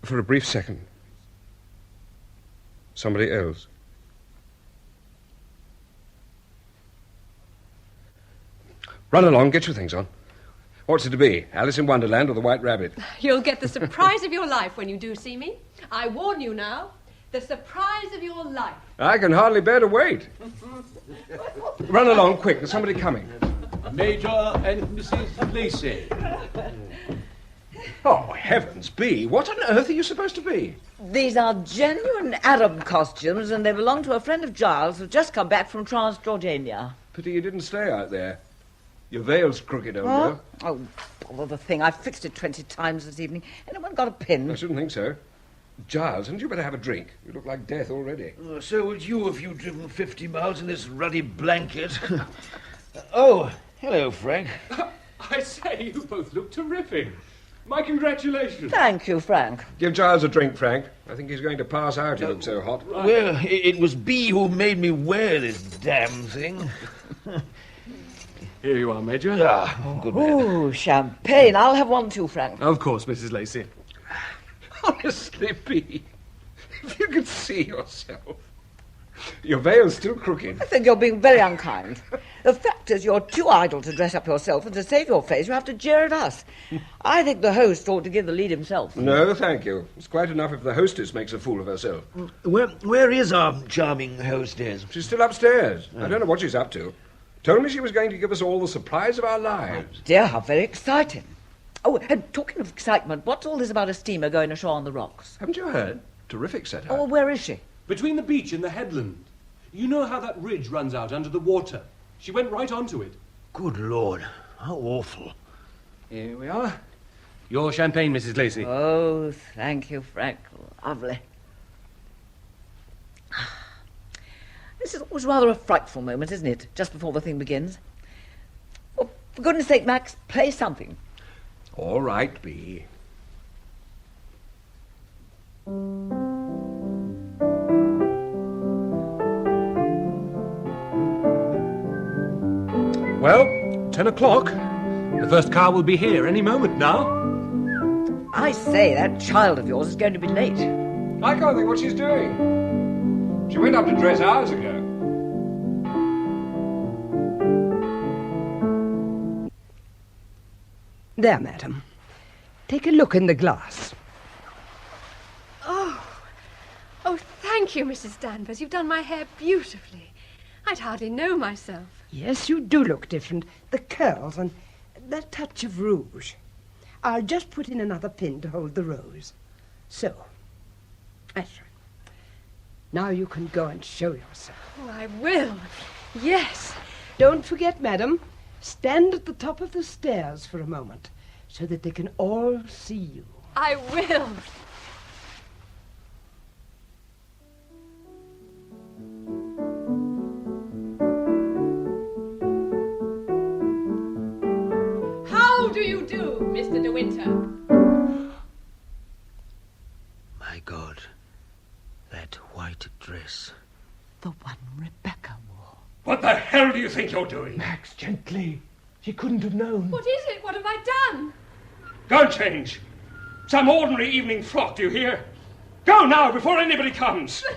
for a brief second, somebody else. Run along, get your things on. What's it to be? Alice in Wonderland or the White Rabbit? You'll get the surprise of your life when you do see me. I warn you now, the surprise of your life. I can hardly bear to wait. Run along, quick, there's somebody coming. Major and Mrs. Lacey. Oh, heavens, Bee, what on earth are you supposed to be? These are genuine Arab costumes, and they belong to a friend of Giles who's just come back from Transjordania. Pity you didn't stay out there. Your veil's crooked, old girl. Oh, bother the thing. I've fixed it 20 times this evening. Anyone got a pin? I shouldn't think so. Giles, hadn't you better have a drink? You look like death already. So would you if you'd driven 50 miles in this ruddy blanket. Oh, hello, Frank. I say, you both look terrific. My congratulations. Thank you, Frank. Give Giles a drink, Frank. I think he's going to pass out. He looks so hot. Well, it was Bee who made me wear this damn thing. Here you are, Major. Good man. Oh, champagne. I'll have one too, Frank. Of course, Mrs. Lacey. Honestly, Bee, if you could see yourself. Your veil's still crooked. I think you're being very unkind. The fact is you're too idle to dress up yourself, and to save your face you have to jeer at us. I think the host ought to give the lead himself. No, thank you. It's quite enough if the hostess makes a fool of herself. Where is our charming hostess? She's still upstairs. I don't know what she's up to. Told me she was going to give us all the surprise of our lives. Dear, how very exciting. Oh, and talking of excitement, what's all this about a steamer going ashore on the rocks? Haven't you heard? Terrific setup. Oh, where is she? Between the beach and the headland. You know how that ridge runs out under the water? She went right onto it. Good Lord, how awful. Here we are. Your champagne, Mrs. Lacey. Oh, thank you, Frank. Lovely. This is always rather a frightful moment, isn't it? Just before the thing begins. Well, for goodness sake, Max, play something. All right, Bee. Well, 10 o'clock. The first car will be here any moment now. I say, that child of yours is going to be late. I can't think what she's doing. She went up to dress hours ago. There, madam. Take a look in the glass. Oh, thank you, Mrs. Danvers. You've done my hair beautifully. I'd hardly know myself. Yes, you do look different. The curls and that touch of rouge. I'll just put in another pin to hold the rose. So. That's right. Now you can go and show yourself. Oh, I will. Yes. Don't forget, madam, stand at the top of the stairs for a moment so that they can all see you. I will. How do you do, Mr. De Winter? My God, that white dress. The one Rebecca wore. What the hell do you think you're doing? Max, gently. She couldn't have known. What is it? What have I done? Go and change. Some ordinary evening frock, do you hear? Go now, before anybody comes. But,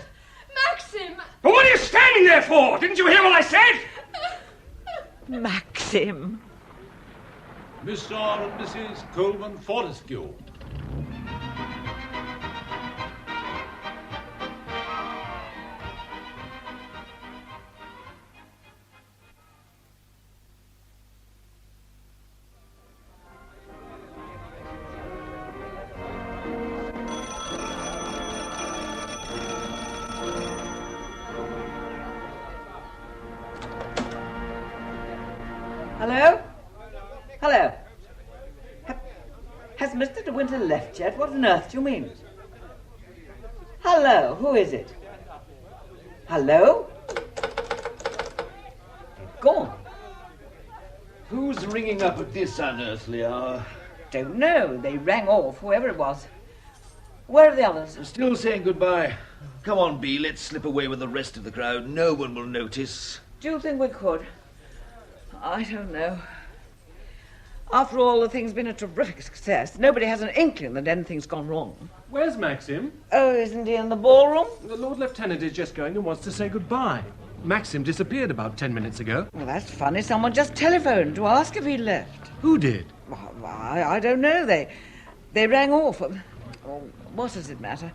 Maxim! But what are you standing there for? Didn't you hear what I said? Maxim. Mr. and Mrs. Coleman Fortescue. Hello? Hello? Has Mr. De Winter left yet? What on earth do you mean? Hello? Who is it? Hello? They've gone. Who's ringing up at this unearthly hour? Don't know. They rang off, whoever it was. Where are the others? Still saying goodbye. Come on, Bee, let's slip away with the rest of the crowd. No one will notice. Do you think we could? I don't know. After all, the thing's been a terrific success. Nobody has an inkling that anything's gone wrong. Where's Maxim? Oh, isn't he in the ballroom? The Lord Lieutenant is just going and wants to say goodbye. Maxim disappeared about 10 minutes ago. Well, that's funny. Someone just telephoned to ask if he'd left. Who did? Well, I don't know. They rang off. Oh, what does it matter?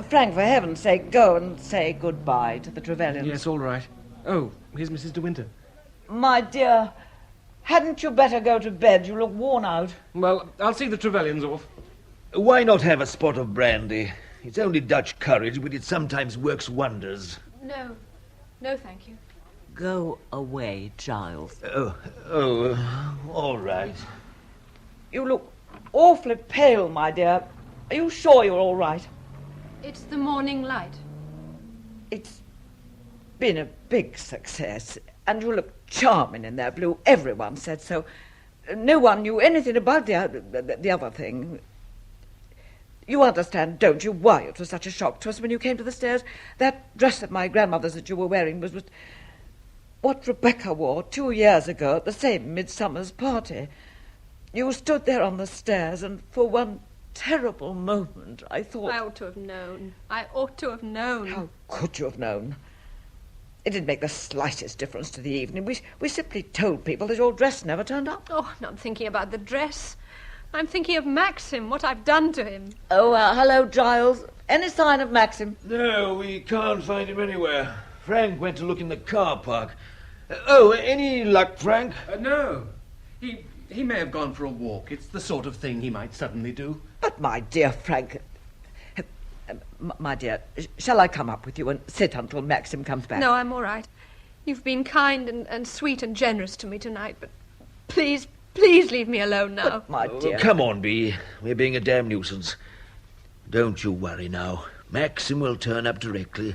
Frank, for heaven's sake, go and say goodbye to the Trevelyan's. Yes, all right. Oh, here's Mrs. De Winter. My dear, hadn't you better go to bed? You look worn out. Well, I'll see the Trevelyan's off. Why not have a spot of brandy? It's only Dutch courage, but it sometimes works wonders. No. No, thank you. Go away, Giles. All right. You look awfully pale, my dear. Are you sure you're all right? It's the morning light. It's been a big success, and you look charming in that blue. Everyone said so. No one knew anything about the other thing. You understand, don't you, why it was such a shock to us when you came to the stairs? That dress of my grandmother's that you were wearing was what Rebecca wore 2 years ago at the same midsummer's party. You stood there on the stairs, and for one terrible moment I thought... I ought to have known. I ought to have known. How could you have known? It didn't make the slightest difference to the evening. We simply told people that your dress never turned up. Oh, I'm not thinking about the dress. I'm thinking of Maxim, what I've done to him. Oh, hello, Giles. Any sign of Maxim? No, we can't find him anywhere. Frank went to look in the car park. Any luck, Frank? No. He may have gone for a walk. It's the sort of thing he might suddenly do. But, my dear Frank... my dear, shall I come up with you and sit until Maxim comes back? No, I'm all right. You've been kind and sweet and generous to me tonight, but please leave me alone now. But, my dear... Come on, Bee. We're being a damn nuisance. Don't you worry now. Maxim will turn up directly.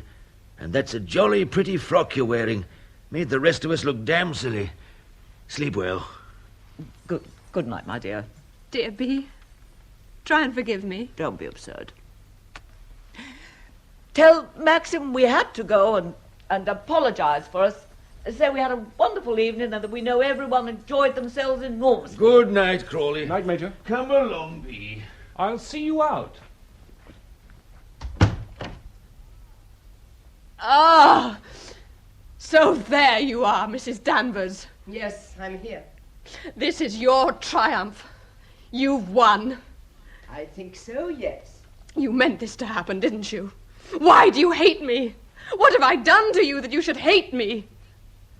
And that's a jolly pretty frock you're wearing. Made the rest of us look damn silly. Sleep well. Good night, my dear. Dear Bee, try and forgive me. Don't be absurd. Tell Maxim we had to go and apologise for us. Say we had a wonderful evening and that we know everyone enjoyed themselves enormously. Good night, Crawley. Night, Major. Come along, Bee. I'll see you out. Ah! So there you are, Mrs. Danvers. Yes, I'm here. This is your triumph. You've won. I think so, yes. You meant this to happen, didn't you? Why do you hate me? What have I done to you that you should hate me?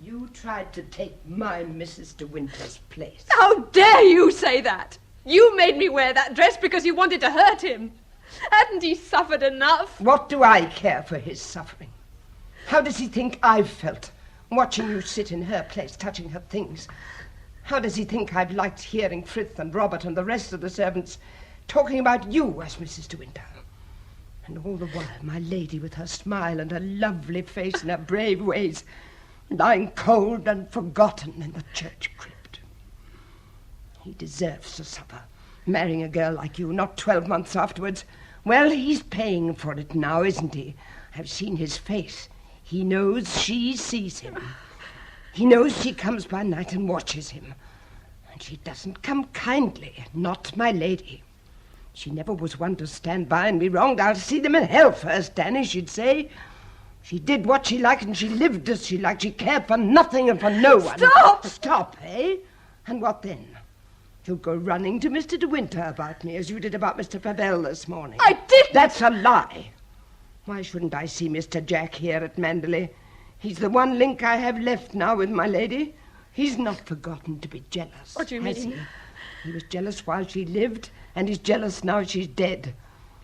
You tried to take my Mrs. De Winter's place. How dare you say that? You made me wear that dress because you wanted to hurt him. Hadn't he suffered enough? What do I care for his suffering? How does he think I've felt watching you sit in her place, touching her things. How does he think I've liked hearing Frith and Robert and the rest of the servants talking about you as Mrs. De Winter? And all the while, my lady with her smile and her lovely face and her brave ways, lying cold and forgotten in the church crypt. He deserves to suffer, marrying a girl like you, not 12 months afterwards. Well, he's paying for it now, isn't he? I've seen his face. He knows she sees him. He knows she comes by night and watches him. And she doesn't come kindly, not my lady. She never was one to stand by and be wronged. I'll see them in hell first, Danny, she'd say. She did what she liked and she lived as she liked. She cared for nothing and for no one. Stop! Stop, eh? And what then? You'll go running to Mr. De Winter about me as you did about Mr. Favell this morning. I didn't! That's a lie. Why shouldn't I see Mr. Jack here at Manderley? He's the one link I have left now with my lady. He's not forgotten to be jealous. What do you has mean? He was jealous while she lived, and he's jealous now she's dead.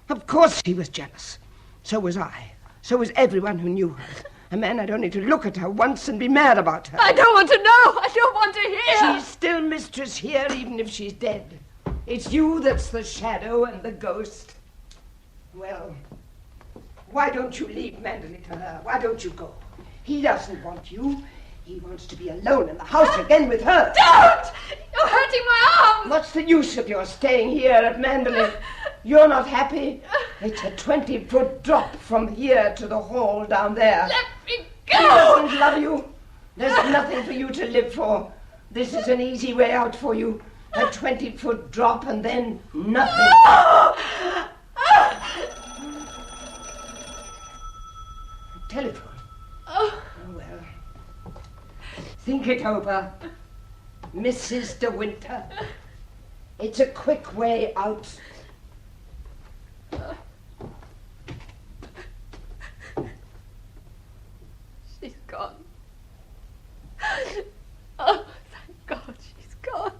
Of course he was jealous. So was I. So was everyone who knew her. A man had only to look at her once and be mad about her. I don't want to know. I don't want to hear. She's still mistress here, even if she's dead. It's you that's the shadow and the ghost. Well, why don't you leave Manderley to her? Why don't you go? He doesn't want you. He wants to be alone in the house again with her. Don't! You're hurting my arm. What's the use of your staying here at Manderley? You're not happy? It's a 20-foot drop from here to the hall down there. Let me He go! doesn't love you. There's nothing for you to live for. This is an easy way out for you. A 20-foot drop and then nothing. Telephone. Oh. Oh, well. Think it over. Mrs. De Winter. It's a quick way out. She's gone. Oh, thank God she's gone.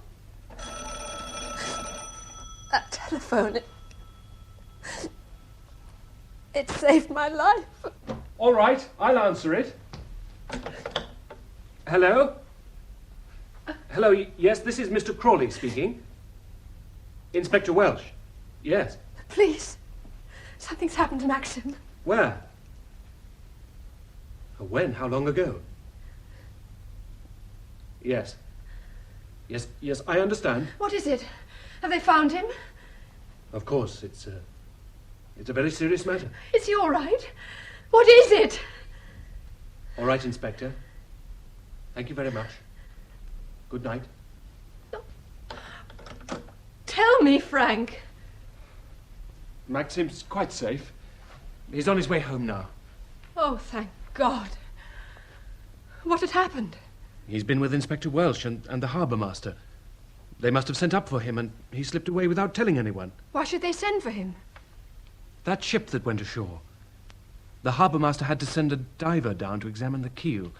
That telephone, it saved my life. All right, I'll answer it. Hello? Hello, yes, this is Mr. Crawley speaking. Inspector Welsh. Yes. Please, something's happened to Maxim. Where? When? How long ago? Yes. Yes, I understand. What is it? Have they found him? Of course, it's a very serious matter. Is he all right? What is it? All right, Inspector. Thank you very much. Good night. Tell me, Frank. Maxim's quite safe. He's on his way home now. Oh, thank God. What had happened? He's been with Inspector Welsh and the harbour master. They must have sent up for him, and he slipped away without telling anyone. Why should they send for him? That ship that went ashore. The harbour master had to send a diver down to examine the keel.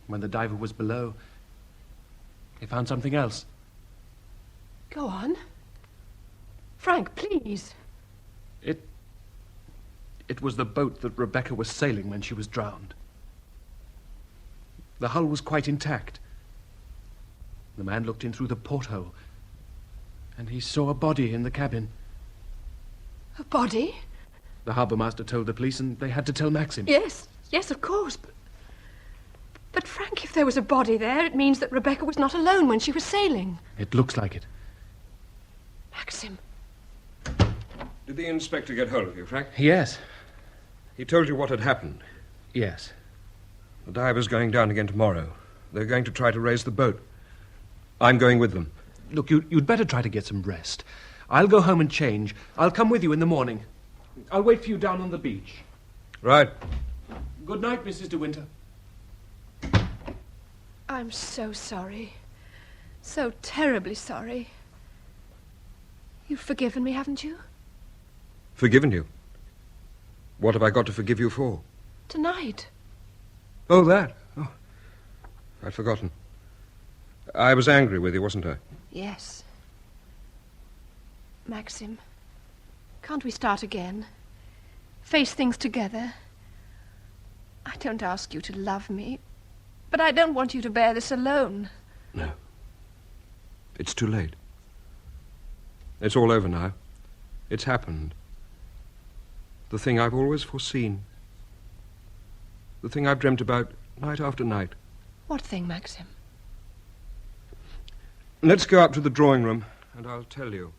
When the diver was below, he found something else. Go on. Frank, please. It was the boat that Rebecca was sailing when she was drowned. The hull was quite intact. The man looked in through the porthole, and he saw a body in the cabin. A body? The harbour master told the police, and they had to tell Maxim. Yes, of course. But Frank, if there was a body there, it means that Rebecca was not alone when she was sailing. It looks like it. Maxim. Did the inspector get hold of you, Frank? Yes. He told you what had happened? Yes. The diver's going down again tomorrow. They're going to try to raise the boat. I'm going with them. Look, you'd better try to get some rest. I'll go home and change. I'll come with you in the morning. I'll wait for you down on the beach. Right. Good night, Mrs. De Winter. I'm so sorry. So terribly sorry. You've forgiven me, haven't you? Forgiven you? What have I got to forgive you for? Tonight. Oh, that. Oh, I'd forgotten. I was angry with you, wasn't I? Yes. Maxim, can't we start again? Face things together? I don't ask you to love me But I don't want you to bear this alone. No. It's too late. It's all over now. It's happened. The thing I've always foreseen. The thing I've dreamt about night after night. What thing, Maxim? Let's go up to the drawing room, and I'll tell you.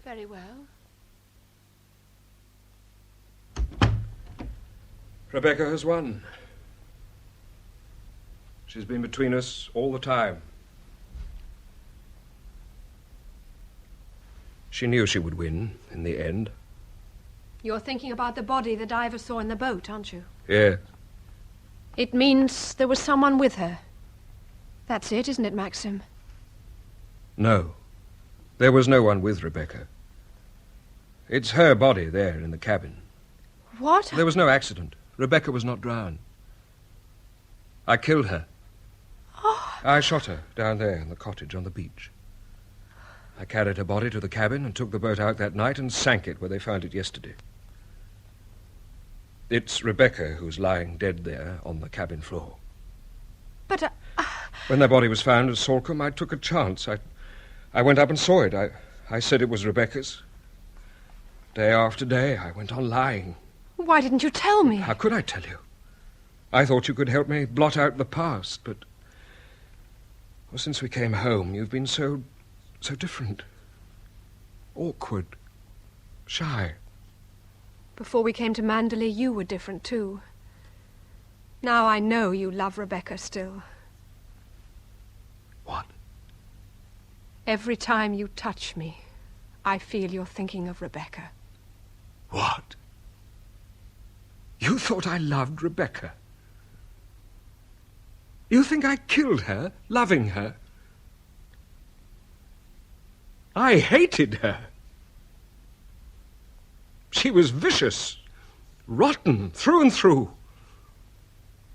Very well. Rebecca has won. She's been between us all the time. She knew she would win in the end. You're thinking about the body the diver saw in the boat, aren't you? Yeah. It means there was someone with her. That's it, isn't it, Maxim? No. There was no one with Rebecca. It's her body there in the cabin. What? There was no accident. Rebecca was not drowned. I killed her. Oh. I shot her down there in the cottage on the beach. I carried her body to the cabin and took the boat out that night and sank it where they found it yesterday. It's Rebecca who's lying dead there on the cabin floor. But, When their body was found at Salcombe, I took a chance. I went up and saw it. I said it was Rebecca's. Day after day, I went on lying. Why didn't you tell me? How could I tell you? I thought you could help me blot out the past, but... Well, since we came home, you've been so different. Awkward. Shy. Before we came to Manderley, you were different, too. Now I know you love Rebecca still. What? Every time you touch me, I feel you're thinking of Rebecca. What? You thought I loved Rebecca? You think I killed her, loving her? I hated her. She was vicious, rotten, through and through.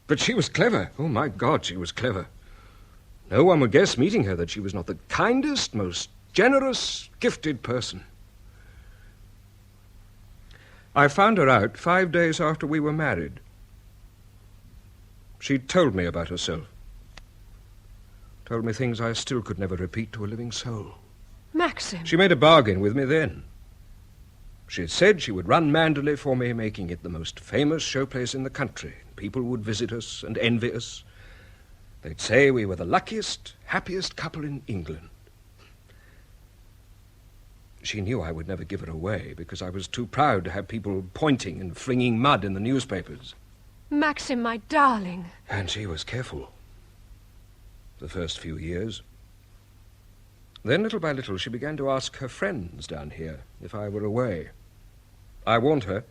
But she was clever. Oh, my God, she was clever. No one would guess, meeting her, that she was not the kindest, most generous, gifted person. I found her out 5 days after we were married. She told me about herself. Told me things I still could never repeat to a living soul. Maxim. She made a bargain with me then. She had said she would run Manderley for me, making it the most famous showplace in the country. People would visit us and envy us. They'd say we were the luckiest, happiest couple in England. She knew I would never give her away because I was too proud to have people pointing and flinging mud in the newspapers. Maxim, my darling. And she was careful. The first few years. Then, little by little, she began to ask her friends down here if I were away. I warned her.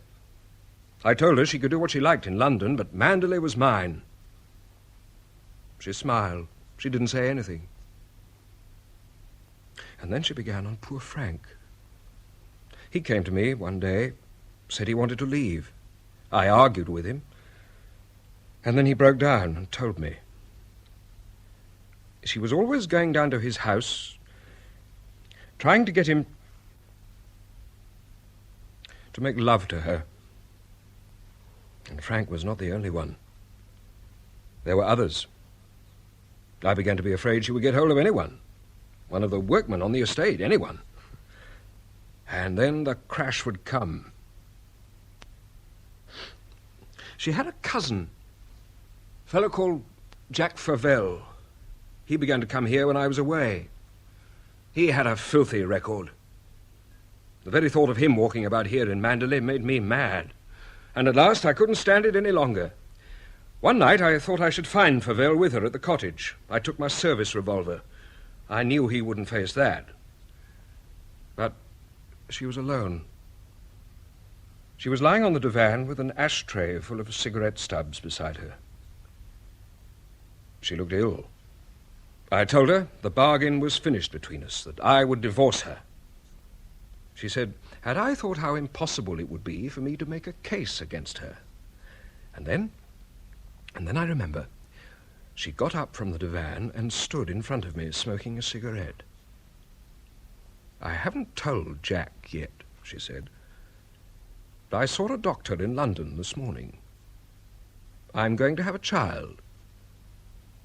I told her she could do what she liked in London, but Manderley was mine. She smiled. She didn't say anything. And then she began on poor Frank. He came to me one day, said he wanted to leave. I argued with him, and then he broke down and told me. She was always going down to his house, trying to get him to make love to her. And Frank was not the only one. There were others. I began to be afraid she would get hold of anyone. One of the workmen on the estate, anyone. And then the crash would come. She had a cousin, a fellow called Jack Favell. He began to come here when I was away. He had a filthy record. The very thought of him walking about here in Manderley made me mad. And at last I couldn't stand it any longer. One night I thought I should find Favell with her at the cottage. I took my service revolver. I knew he wouldn't face that. But she was alone. She was lying on the divan with an ashtray full of cigarette stubs beside her. She looked ill. I told her the bargain was finished between us, that I would divorce her. She said, had I thought how impossible it would be for me to make a case against her. And then I remember, she got up from the divan and stood in front of me smoking a cigarette. I haven't told Jack yet, she said, but I saw a doctor in London this morning. I'm going to have a child.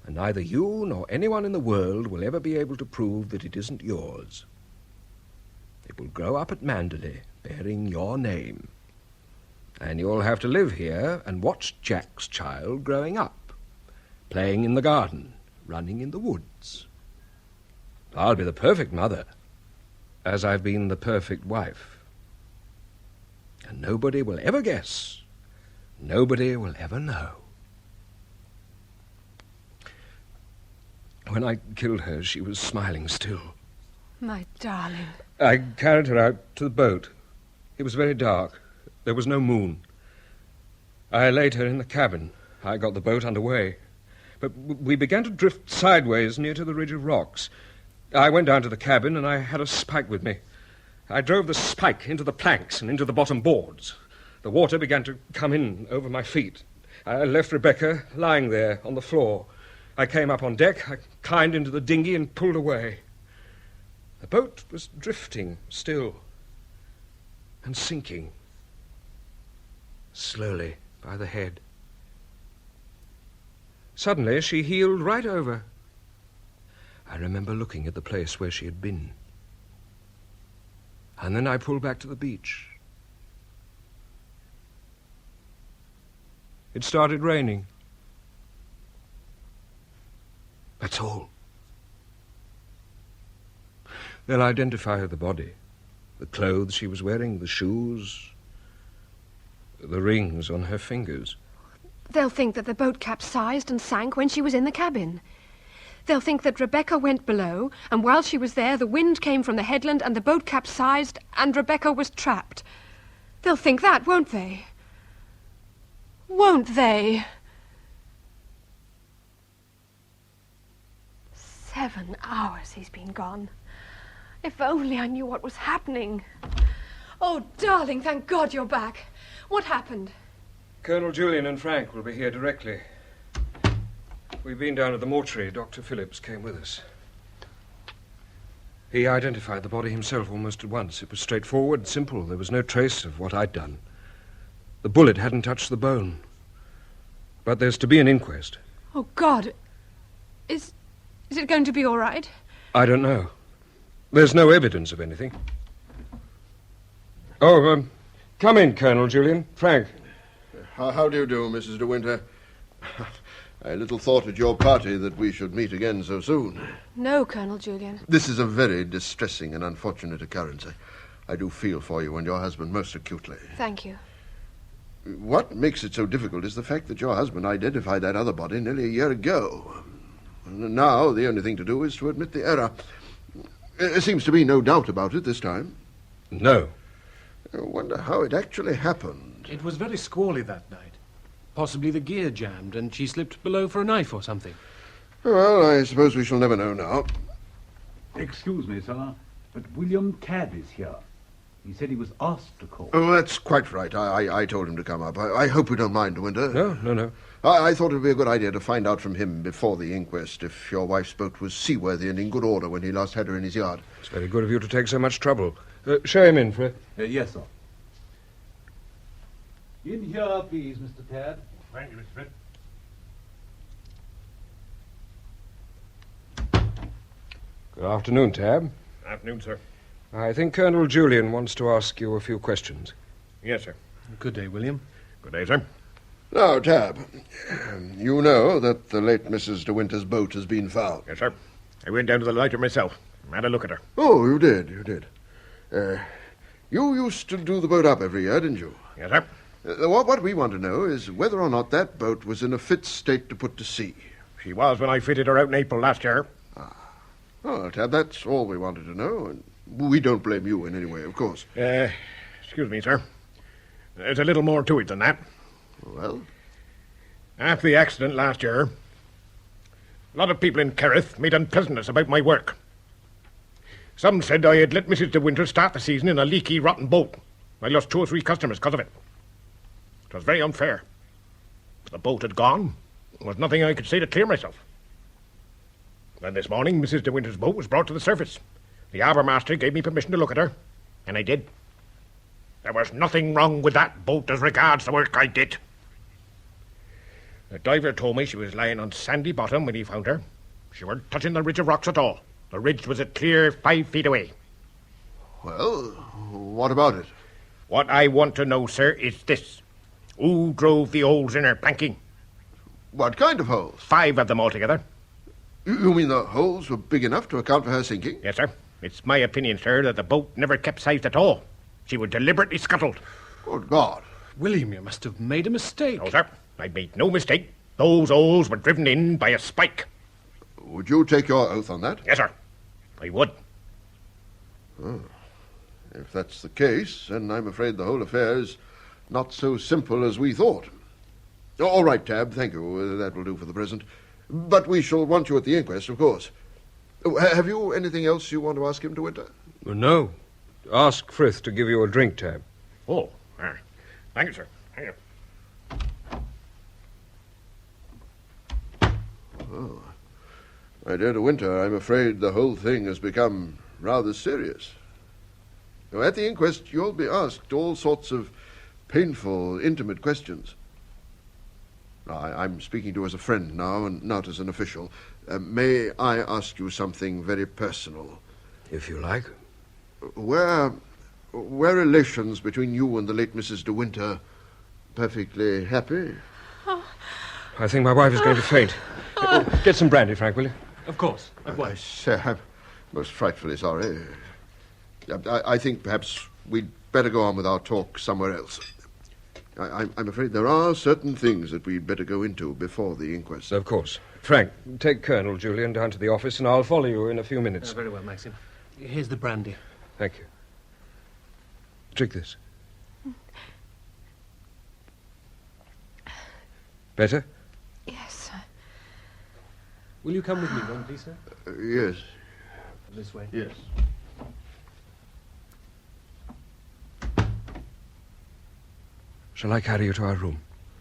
and neither you nor anyone in the world will ever be able to prove that it isn't yours. It will grow up at Manderley, bearing your name. And you'll have to live here and watch Jack's child growing up, playing in the garden, running in the woods. I'll be the perfect mother, as I've been the perfect wife. And nobody will ever guess. Nobody will ever know. When I killed her, she was smiling still. My darling. I carried her out to the boat. It was very dark. There was no moon. I laid her in the cabin. I got the boat underway. But we began to drift sideways near to the ridge of rocks. I went down to the cabin, and I had a spike with me. I drove the spike into the planks and into the bottom boards. The water began to come in over my feet. I left Rebecca lying there on the floor. I came up on deck, I climbed into the dinghy and pulled away. The boat was drifting still and sinking slowly by the head. Suddenly she heeled right over. I remember looking at the place where she had been. And then I pulled back to the beach. It started raining. That's all. They'll identify the body, the clothes she was wearing, the shoes, the rings on her fingers. They'll think that the boat capsized and sank when she was in the cabin. They'll think that Rebecca went below, and while she was there, the wind came from the headland and the boat capsized and Rebecca was trapped. They'll think that, won't they? Won't they? 7 hours he's been gone. If only I knew what was happening. Oh, darling, thank God you're back. What happened? Colonel Julian and Frank will be here directly. We've been down to the mortuary. Dr. Phillips came with us. He identified the body himself almost at once. It was straightforward, simple. There was no trace of what I'd done. The bullet hadn't touched the bone. But there's to be an inquest. Oh, God. Is it going to be all right? I don't know. There's no evidence of anything. Oh, come in, Colonel Julian. Frank. How do you do, Mrs. De Winter? I little thought at your party that we should meet again so soon. No, Colonel Julian. This is a very distressing and unfortunate occurrence. I do feel for you and your husband most acutely. Thank you. What makes it so difficult is the fact that your husband identified that other body nearly a year ago. Now, the only thing to do is to admit the error. There seems to be no doubt about it this time. No. I wonder how it actually happened. It was very squally that night. Possibly the gear jammed and she slipped below for a knife or something. Well, I suppose we shall never know now. Excuse me, sir, but William Tabb is here. He said he was asked to call. Oh, that's quite right. I told him to come up. I hope you don't mind, De Winter. No. I thought it would be a good idea to find out from him before the inquest if your wife's boat was seaworthy and in good order when he last had her in his yard. It's very good of you to take so much trouble. Show him in, Fred. Yes, sir. In here, please, Mr. Tabb. Thank you, Mr. Fred. Good afternoon, Tabb. Afternoon, sir. I think Colonel Julian wants to ask you a few questions. Yes, sir. Good day, William. Good day, sir. Now, Tabb, you know that the late Mrs. De Winter's boat has been found. Yes, sir. I went down to the lighter myself. Had a look at her. Oh, you did. You used to do the boat up every year, didn't you? Yes, sir. What we want to know is whether or not that boat was in a fit state to put to sea. She was when I fitted her out in April last year. Oh, Tabb, that's all we wanted to know, and we don't blame you in any way, of course. Excuse me, sir. There's a little more to it than that. Well? After the accident last year, a lot of people in Kerrith made unpleasantness about my work. Some said I had let Mrs. De Winter start the season in a leaky, rotten boat. I lost 2 or 3 customers because of it. It was very unfair. The boat had gone. There was nothing I could say to clear myself. Then this morning, Mrs. De Winter's boat was brought to the surface. The harbour master gave me permission to look at her, and I did. There was nothing wrong with that boat as regards the work I did. The diver told me she was lying on sandy bottom when he found her. She weren't touching the ridge of rocks at all. The ridge was a clear 5 feet away. Well, what about it? What I want to know, sir, is this. Who drove the holes in her planking? What kind of holes? 5 of them altogether. You mean the holes were big enough to account for her sinking? Yes, sir. It's my opinion, sir, that the boat never capsized at all. She was deliberately scuttled. Good God. William, you must have made a mistake. No, sir. I made no mistake. Those holes were driven in by a spike. Would you take your oath on that? Yes, sir. I would. Oh. If that's the case, then I'm afraid the whole affair is not so simple as we thought. All right, Tab, thank you. That will do for the present. But we shall want you at the inquest, of course. Have you anything else you want to ask him, De Winter? No. Ask Frith to give you a drink, Tab. Oh, thank you, sir. Thank you. Oh. My dear De Winter, I'm afraid the whole thing has become rather serious. At the inquest, you'll be asked all sorts of painful, intimate questions. I'm speaking to you as a friend now and not as an official. May I ask you something very personal? If you like. Were relations between you and the late Mrs. De Winter perfectly happy? I think my wife is going to faint. Get some brandy, Frank, will you? Of course. I say, I'm most frightfully sorry. I think perhaps we'd better go on with our talk somewhere else. I'm afraid there are certain things that we'd better go into before the inquest. Of course. Frank, take Colonel Julian down to the office and I'll follow you in a few minutes. Very well, Maxim. Here's the brandy. Thank you. Drink this. Better? Yes. Will you come with me, then, please, sir? Yes. This way. Yes. Shall I carry you to our room?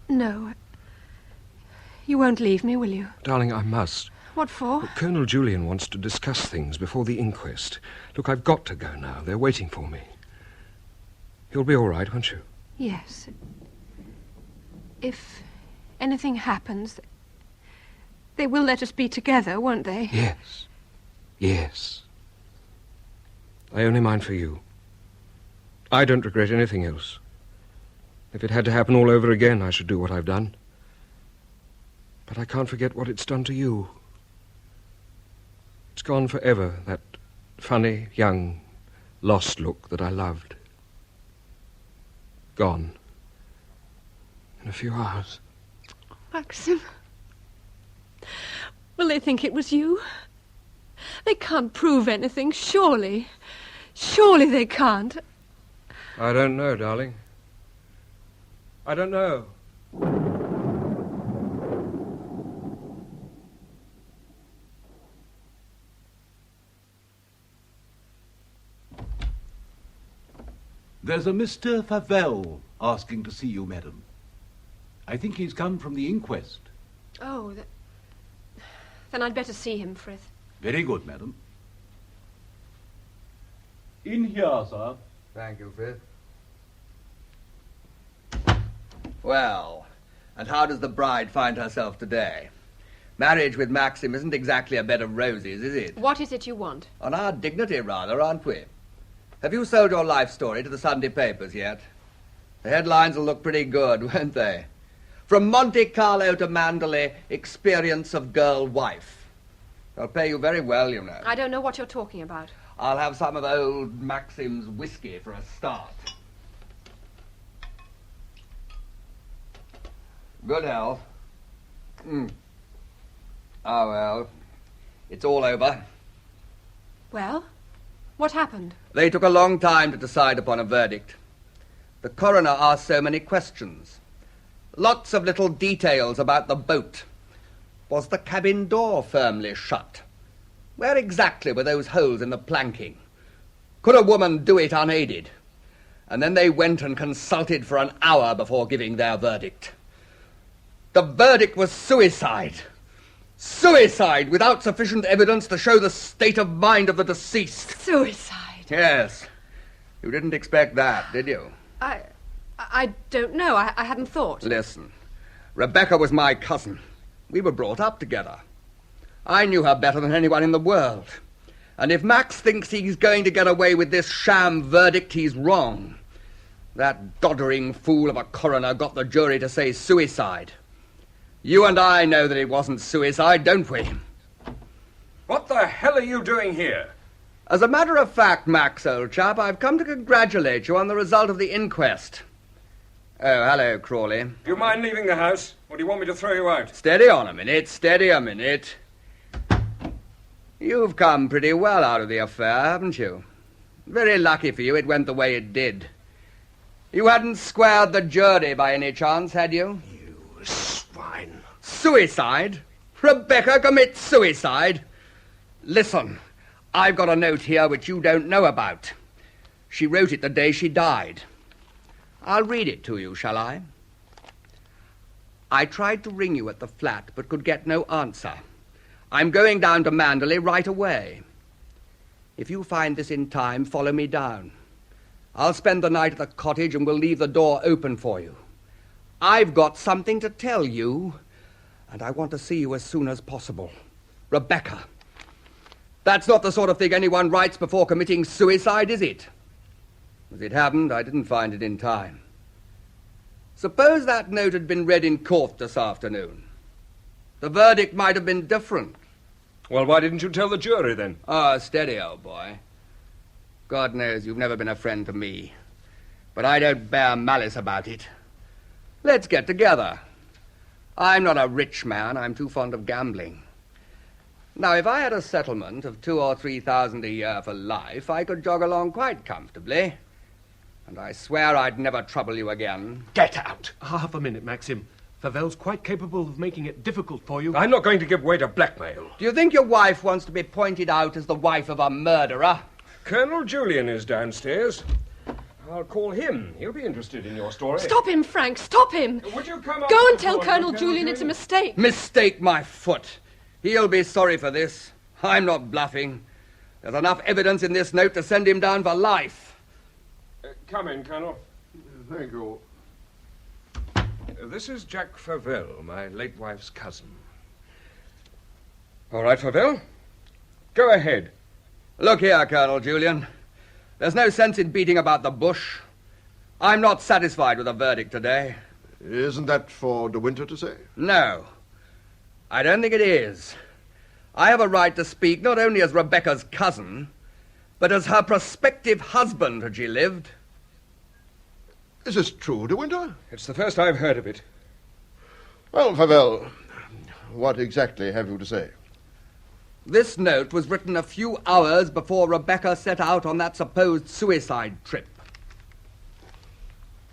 No. You won't leave me, will you? Darling, I must. What for? Look, Colonel Julian wants to discuss things before the inquest. Look, I've got to go now. They're waiting for me. You'll be all right, won't you? Yes. If anything happens, they will let us be together, won't they? Yes. Yes. I only mind for you. I don't regret anything else. If it had to happen all over again, I should do what I've done. But I can't forget what it's done to you. It's gone forever, that funny, young, lost look that I loved. Gone. In a few hours. Maxim. Will they think it was you? They can't prove anything, surely. Surely they can't. I don't know, darling. I don't know. There's a Mr. Favell asking to see you, madam. I think he's come from the inquest. Oh, then I'd better see him, Frith. Very good, madam. In here, sir. Thank you, Frith. Well, and how does the bride find herself today? Marriage with Maxim isn't exactly a bed of roses, is it? What is it you want? On our dignity, rather, aren't we? Have you sold your life story to the Sunday papers yet? The headlines will look pretty good, won't they? From Monte Carlo to Manderley, experience of girl-wife. They'll pay you very well, you know. I don't know what you're talking about. I'll have some of old Maxim's whiskey for a start. Good health. Ah, well, it's all over. Well, what happened? They took a long time to decide upon a verdict. The coroner asked so many questions. Lots of little details about the boat. Was the cabin door firmly shut? Where exactly were those holes in the planking? Could a woman do it unaided? And then they went and consulted for an hour before giving their verdict. The verdict was suicide. Suicide without sufficient evidence to show the state of mind of the deceased. Suicide? Yes. You didn't expect that, did you? I don't know. I hadn't thought. Listen. Rebecca was my cousin. We were brought up together. I knew her better than anyone in the world. And if Max thinks he's going to get away with this sham verdict, he's wrong. That doddering fool of a coroner got the jury to say suicide. You and I know that it wasn't suicide, don't we? What the hell are you doing here? As a matter of fact, Max, old chap, I've come to congratulate you on the result of the inquest. Oh, hello, Crawley. Do you mind leaving the house, or do you want me to throw you out? Steady on a minute, steady a minute. You've come pretty well out of the affair, haven't you? Very lucky for you it went the way it did. You hadn't squared the jury by any chance, had you? You swine. Suicide? Rebecca commits suicide? Listen, I've got a note here which you don't know about. She wrote it the day she died. I'll read it to you, shall I? I tried to ring you at the flat, but could get no answer. I'm going down to Manderley right away. If you find this in time, follow me down. I'll spend the night at the cottage and we'll leave the door open for you. I've got something to tell you, and I want to see you as soon as possible. Rebecca. That's not the sort of thing anyone writes before committing suicide, is it? As it happened, I didn't find it in time. Suppose that note had been read in court this afternoon. The verdict might have been different. Well, why didn't you tell the jury, then? Ah, steady, old boy. God knows you've never been a friend to me. But I don't bear malice about it. Let's get together. I'm not a rich man. I'm too fond of gambling. Now, if I had a settlement of 2,000 or 3,000 a year for life, I could jog along quite comfortably. And I swear I'd never trouble you again. Get out! Half a minute, Maxim. Favel's quite capable of making it difficult for you. I'm not going to give way to blackmail. Do you think your wife wants to be pointed out as the wife of a murderer? Colonel Julian is downstairs. I'll call him. He'll be interested in your story. Stop him, Frank, stop him! Would you come up Go and this tell morning, Colonel Julian it's a mistake. Mistake my foot. He'll be sorry for this. I'm not bluffing. There's enough evidence in this note to send him down for life. Come in, Colonel. Thank you. This is Jack Favell, my late wife's cousin. All right, Favell. Go ahead. Look here, Colonel Julian. There's no sense in beating about the bush. I'm not satisfied with the verdict today. Isn't that for De Winter to say? No. I don't think it is. I have a right to speak not only as Rebecca's cousin, but as her prospective husband had she lived. Is this true, De Winter? It's the first I've heard of it. Well, Favell, what exactly have you to say? This note was written a few hours before Rebecca set out on that supposed suicide trip.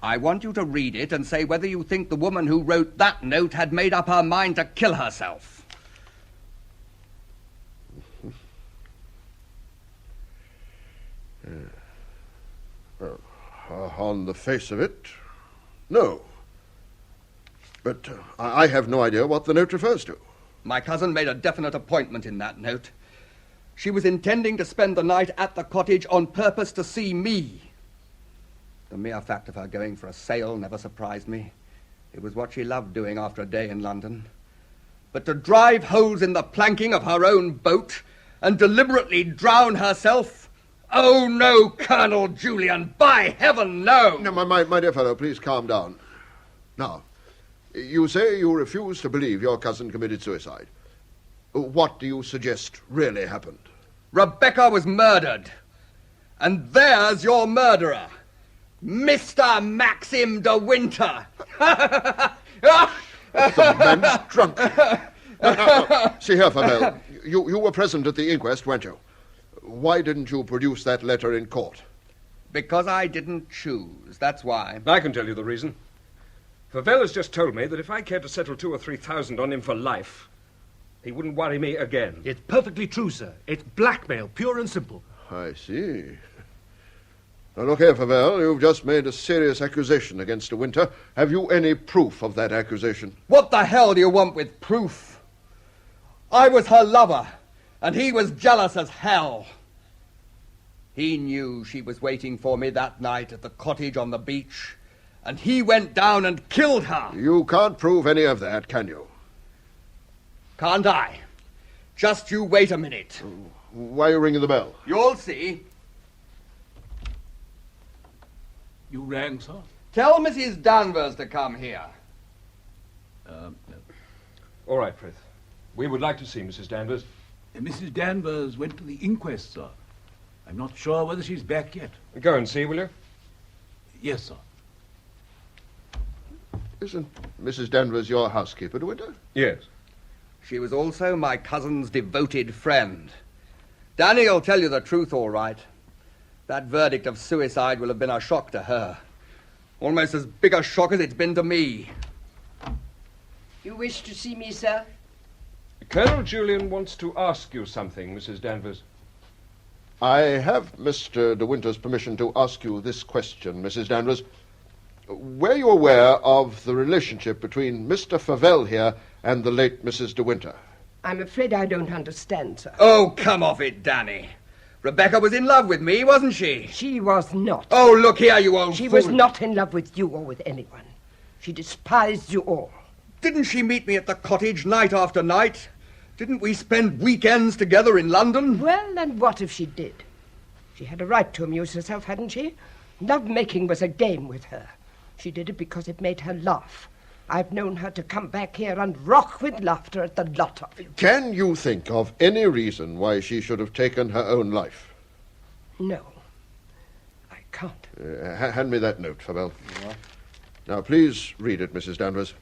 I want you to read it and say whether you think the woman who wrote that note had made up her mind to kill herself. On the face of it, no. But I have no idea what the note refers to. My cousin made a definite appointment in that note. She was intending to spend the night at the cottage on purpose to see me. The mere fact of her going for a sail never surprised me. It was what she loved doing after a day in London. But to drive holes in the planking of her own boat and deliberately drown herself... Oh, no, Colonel Julian, by heaven, no! No, my dear fellow, please calm down. Now, you say you refuse to believe your cousin committed suicide. What do you suggest really happened? Rebecca was murdered. And there's your murderer, Mr. Maxim de Winter. The man's drunk. Now, see here, Favell. You were present at the inquest, weren't you? Why didn't you produce that letter in court? Because I didn't choose, that's why. I can tell you the reason. Favell has just told me that if I cared to settle 2,000 or 3,000 on him for life, he wouldn't worry me again. It's perfectly true, sir. It's blackmail, pure and simple. I see. Now, look here, Favell. You've just made a serious accusation against De Winter. Have you any proof of that accusation? What the hell do you want with proof? I was her lover, and he was jealous as hell. He knew she was waiting for me that night at the cottage on the beach, and he went down and killed her. You can't prove any of that, can you? Can't I? Just you wait a minute. Why are you ringing the bell? You'll see. You rang, sir? Tell Mrs. Danvers to come here. No. All right, Frith. We would like to see Mrs. Danvers. Mrs. Danvers went to the inquest, sir. I'm not sure whether she's back yet. Go and see, will you? Yes, sir. Isn't Mrs. Danvers your housekeeper, De Winter? Yes. She was also my cousin's devoted friend. Danny'll tell you the truth, all right. That verdict of suicide will have been a shock to her. Almost as big a shock as it's been to me. You wish to see me, sir? Colonel Julian wants to ask you something, Mrs. Danvers. I have Mr. De Winter's permission to ask you this question, Mrs. Danvers. Were you aware of the relationship between Mr. Favell here and the late Mrs. De Winter? I'm afraid I don't understand, sir. Oh, come off it, Danny. Rebecca was in love with me, wasn't she? She was not. Oh, look here, you old She fool. was not in love with you or with anyone. She despised you all. Didn't she meet me at the cottage night after night? Didn't we spend weekends together in London? Well, and what if she did? She had a right to amuse herself, hadn't she? Love-making was a game with her. She did it because it made her laugh. I've known her to come back here and rock with laughter at the lot of you. Can you think of any reason why she should have taken her own life? No, I can't. Hand me that note, Favell. Now, please read it, Mrs. Danvers.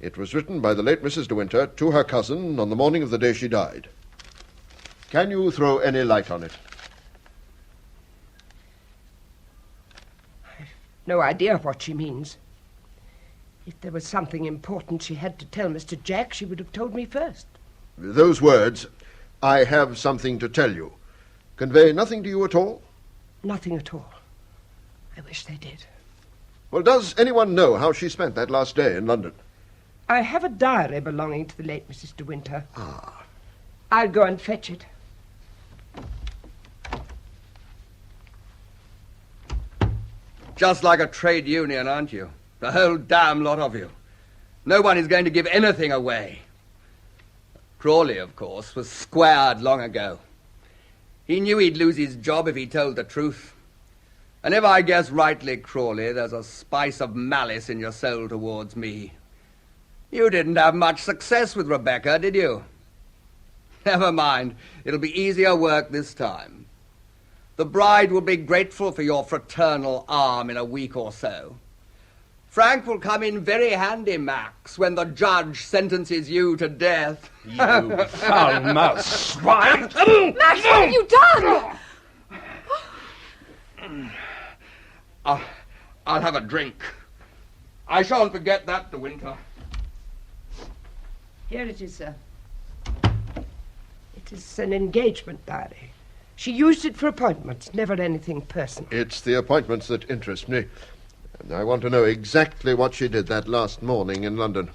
It was written by the late Mrs. De Winter to her cousin on the morning of the day she died. Can you throw any light on it? I've no idea what she means. If there was something important she had to tell Mr. Jack, she would have told me first. Those words, "I have something to tell you," convey nothing to you at all? Nothing at all. I wish they did. Well, does anyone know how she spent that last day in London? I have a diary belonging to the late Mrs. De Winter. I'll go and fetch it. Just like a trade union, aren't you? The whole damn lot of you. No one is going to give anything away. Crawley, of course, was squared long ago. He knew he'd lose his job if he told the truth. And if I guess rightly, Crawley, there's a spice of malice in your soul towards me. You didn't have much success with Rebecca, did you? Never mind. It'll be easier work this time. The bride will be grateful for your fraternal arm in a week or so. Frank will come in very handy, Max, when the judge sentences you to death. You foul-mouthed swine! Max, what have you done? I'll have a drink. I shan't forget that, De Winter. Here it is, sir. It is an engagement diary. She used it for appointments, never anything personal. It's the appointments that interest me. And I want to know exactly what she did that last morning in London.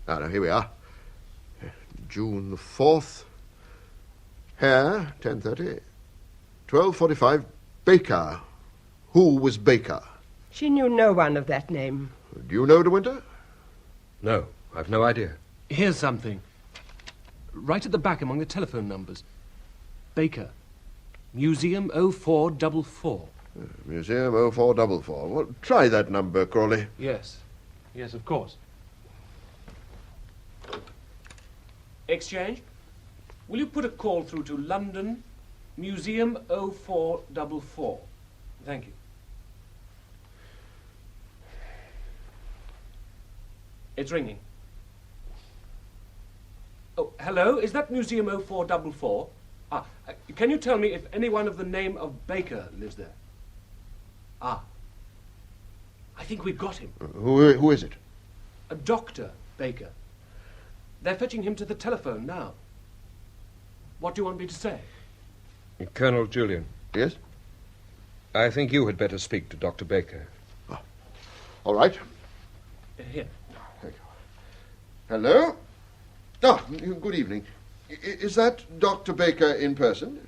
Now, here we are. June the 4th. Hare, 10:30. 12:45, Baker. Who was Baker? She knew no one of that name. Do you know, De Winter? No, I've no idea. Here's something. Right at the back among the telephone numbers. Baker. Museum 0444. Museum 0444. Well, try that number, Crawley. Yes. Yes, of course. Exchange? Will you put a call through to London, Museum 0444? Thank you. It's ringing. Oh, hello? Is that Museum 0444? Can you tell me if anyone of the name of Baker lives there? I think we've got him. Who is it? A Dr. Baker. They're fetching him to the telephone now. What do you want me to say? Colonel Julian. Yes? I think you had better speak to Dr. Baker. Oh. All right. Here. Thank you. Hello? Oh, good evening. Is that Dr. Baker in person?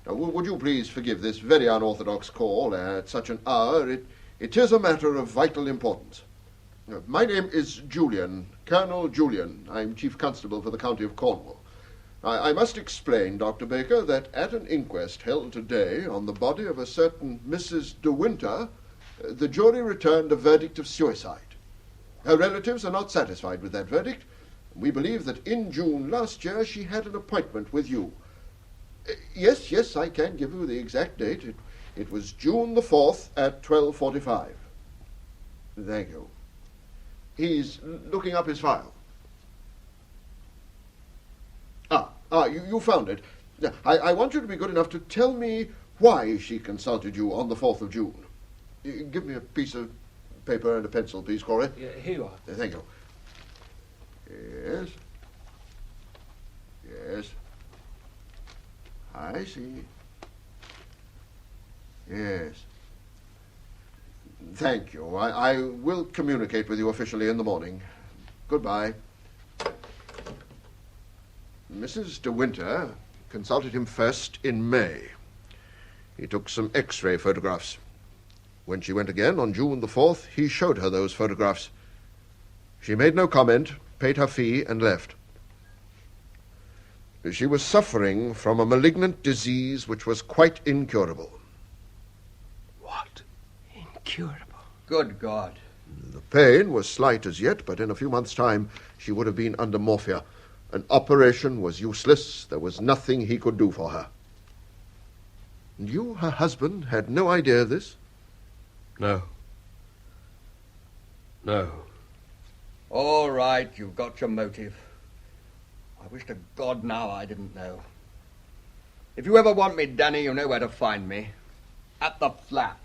Now, would you please forgive this very unorthodox call at such an hour? It is a matter of vital importance. My name is Julian, Colonel Julian. I'm Chief Constable for the County of Cornwall. I must explain, Dr. Baker, that at an inquest held today on the body of a certain Mrs. De Winter, the jury returned a verdict of suicide. Her relatives are not satisfied with that verdict. We believe that in June last year she had an appointment with you. Yes, I can give you the exact date. It was June the 4th at 12:45. Thank you. He's looking up his file. You found it. I want you to be good enough to tell me why she consulted you on the 4th of June. Give me a piece of paper and a pencil, please, Corey. Yeah, here you are. Thank you. Yes. Yes. I see. Yes. Thank you. I will communicate with you officially in the morning. Goodbye. Mrs. De Winter consulted him first in May. He took some X-ray photographs. When she went again on June the 4th, he showed her those photographs. She made no comment, paid her fee, and left. She was suffering from a malignant disease which was quite incurable. What? Incurable? Good God. The pain was slight as yet, but in a few months' time she would have been under morphia. An operation was useless. There was nothing he could do for her. And you, her husband, had no idea of this? No. All right, you've got your motive. I wish to God now I didn't know. If you ever want me, Danny, you know where to find me. At the flat.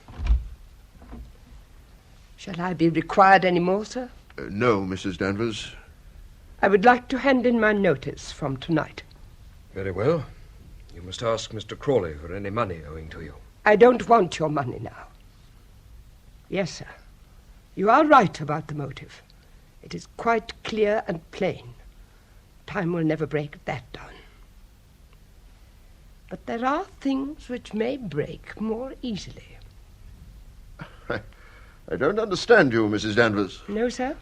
Shall I be required any more, sir? No, Mrs. Danvers. I would like to hand in my notice from tonight. Very well. You must ask Mr. Crawley for any money owing to you. I don't want your money now. Yes, sir. You are right about the motive. It is quite clear and plain. Time will never break that down. But there are things which may break more easily. I don't understand you, Mrs. Danvers. No, sir.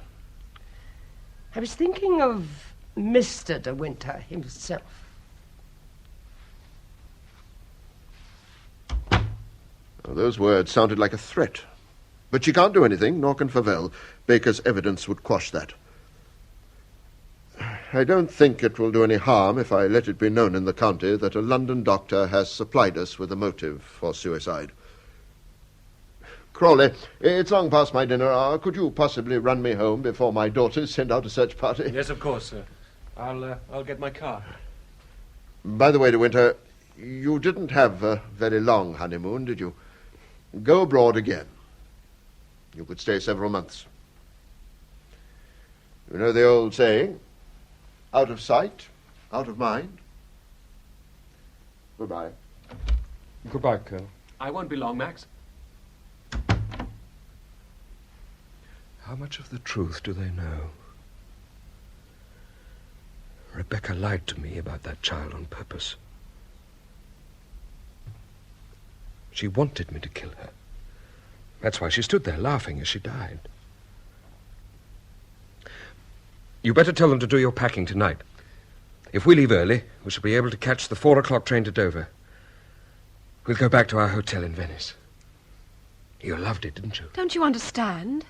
I was thinking of Mr. De Winter himself. Those words sounded like a threat. But she can't do anything, nor can Favell. Baker's evidence would quash that. I don't think it will do any harm if I let it be known in the county that a London doctor has supplied us with a motive for suicide. Crawley, it's long past my dinner hour. Could you possibly run me home before my daughters send out a search party? Yes, of course, sir. I'll get my car. By the way, De Winter, you didn't have a very long honeymoon, did you? Go abroad again. You could stay several months. You know the old saying, out of sight, out of mind. Goodbye. Goodbye, Colonel. I won't be long, Max. How much of the truth do they know? Rebecca lied to me about that child on purpose. She wanted me to kill her. That's why she stood there laughing as she died. You better tell them to do your packing tonight. If we leave early, we shall be able to catch the 4 o'clock train to Dover. We'll go back to our hotel in Venice. You loved it, didn't you? Don't you understand?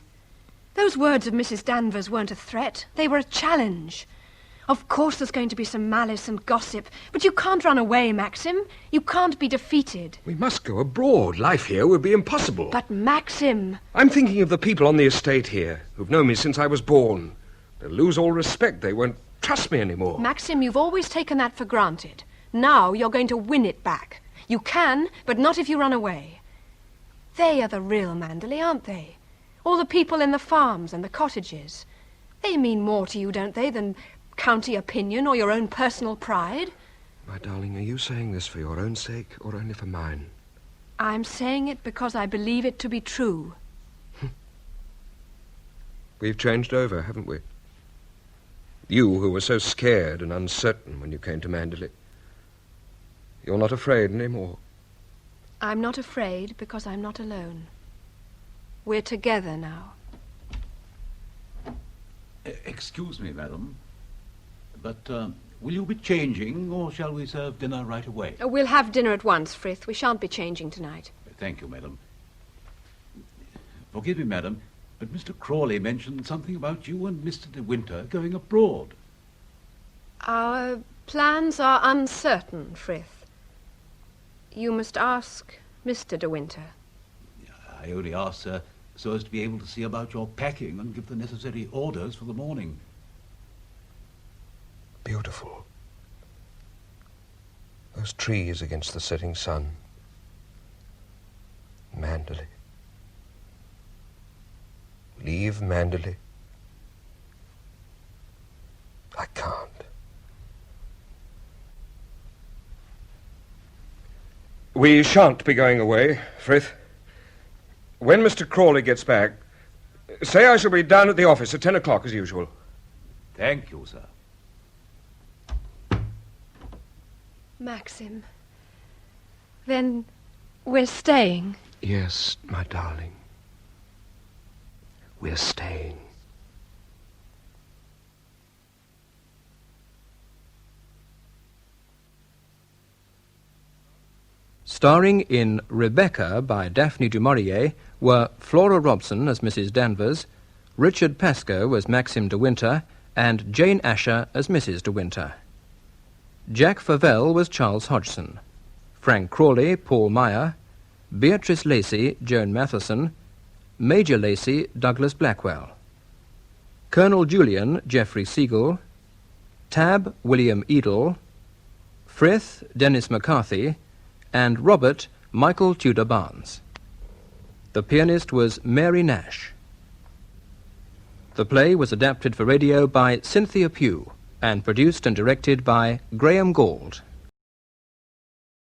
Those words of Mrs. Danvers weren't a threat. They were a challenge. Of course there's going to be some malice and gossip, but you can't run away, Maxim. You can't be defeated. We must go abroad. Life here would be impossible. But Maxim... I'm thinking of the people on the estate here who've known me since I was born. They'll lose all respect. They won't trust me anymore. Maxim, you've always taken that for granted. Now you're going to win it back. You can, but not if you run away. They are the real Manderley, aren't they? All the people in the farms and the cottages. They mean more to you, don't they, than county opinion or your own personal pride? My darling, are you saying this for your own sake or only for mine? I'm saying it because I believe it to be true. We've changed over, haven't we? You who were so scared and uncertain when you came to Manderley. You're not afraid any more. I'm not afraid because I'm not alone. We're together now. Excuse me, madam, but will you be changing, or shall we serve dinner right away? We'll have dinner at once, Frith. We shan't be changing tonight. Thank you, madam. Forgive me, madam, but Mr. Crawley mentioned something about you and Mr. De Winter going abroad. Our plans are uncertain, Frith. You must ask Mr. De Winter. I only asked, sir, so as to be able to see about your packing and give the necessary orders for the morning. Beautiful. Those trees against the setting sun. Manderley. Leave Manderley. I can't. We shan't be going away, Frith. When Mr. Crawley gets back, say I shall be down at the office at 10 o'clock as usual. Thank you, sir. Maxim. Then we're staying. Yes, my darling. We're staying. Starring in Rebecca by Daphne du Maurier were Flora Robson as Mrs. Danvers, Richard Pascoe as Maxim de Winter, and Jane Asher as Mrs. de Winter. Jack Favell was Charles Hodgson, Frank Crawley, Paul Meyer, Beatrice Lacey, Joan Matheson, Major Lacey, Douglas Blackwell, Colonel Julian, Geoffrey Siegel, Tab, William Edel, Frith, Dennis McCarthy, and Robert, Michael Tudor Barnes. The pianist was Mary Nash. The play was adapted for radio by Cynthia Pugh and produced and directed by Graham Gould.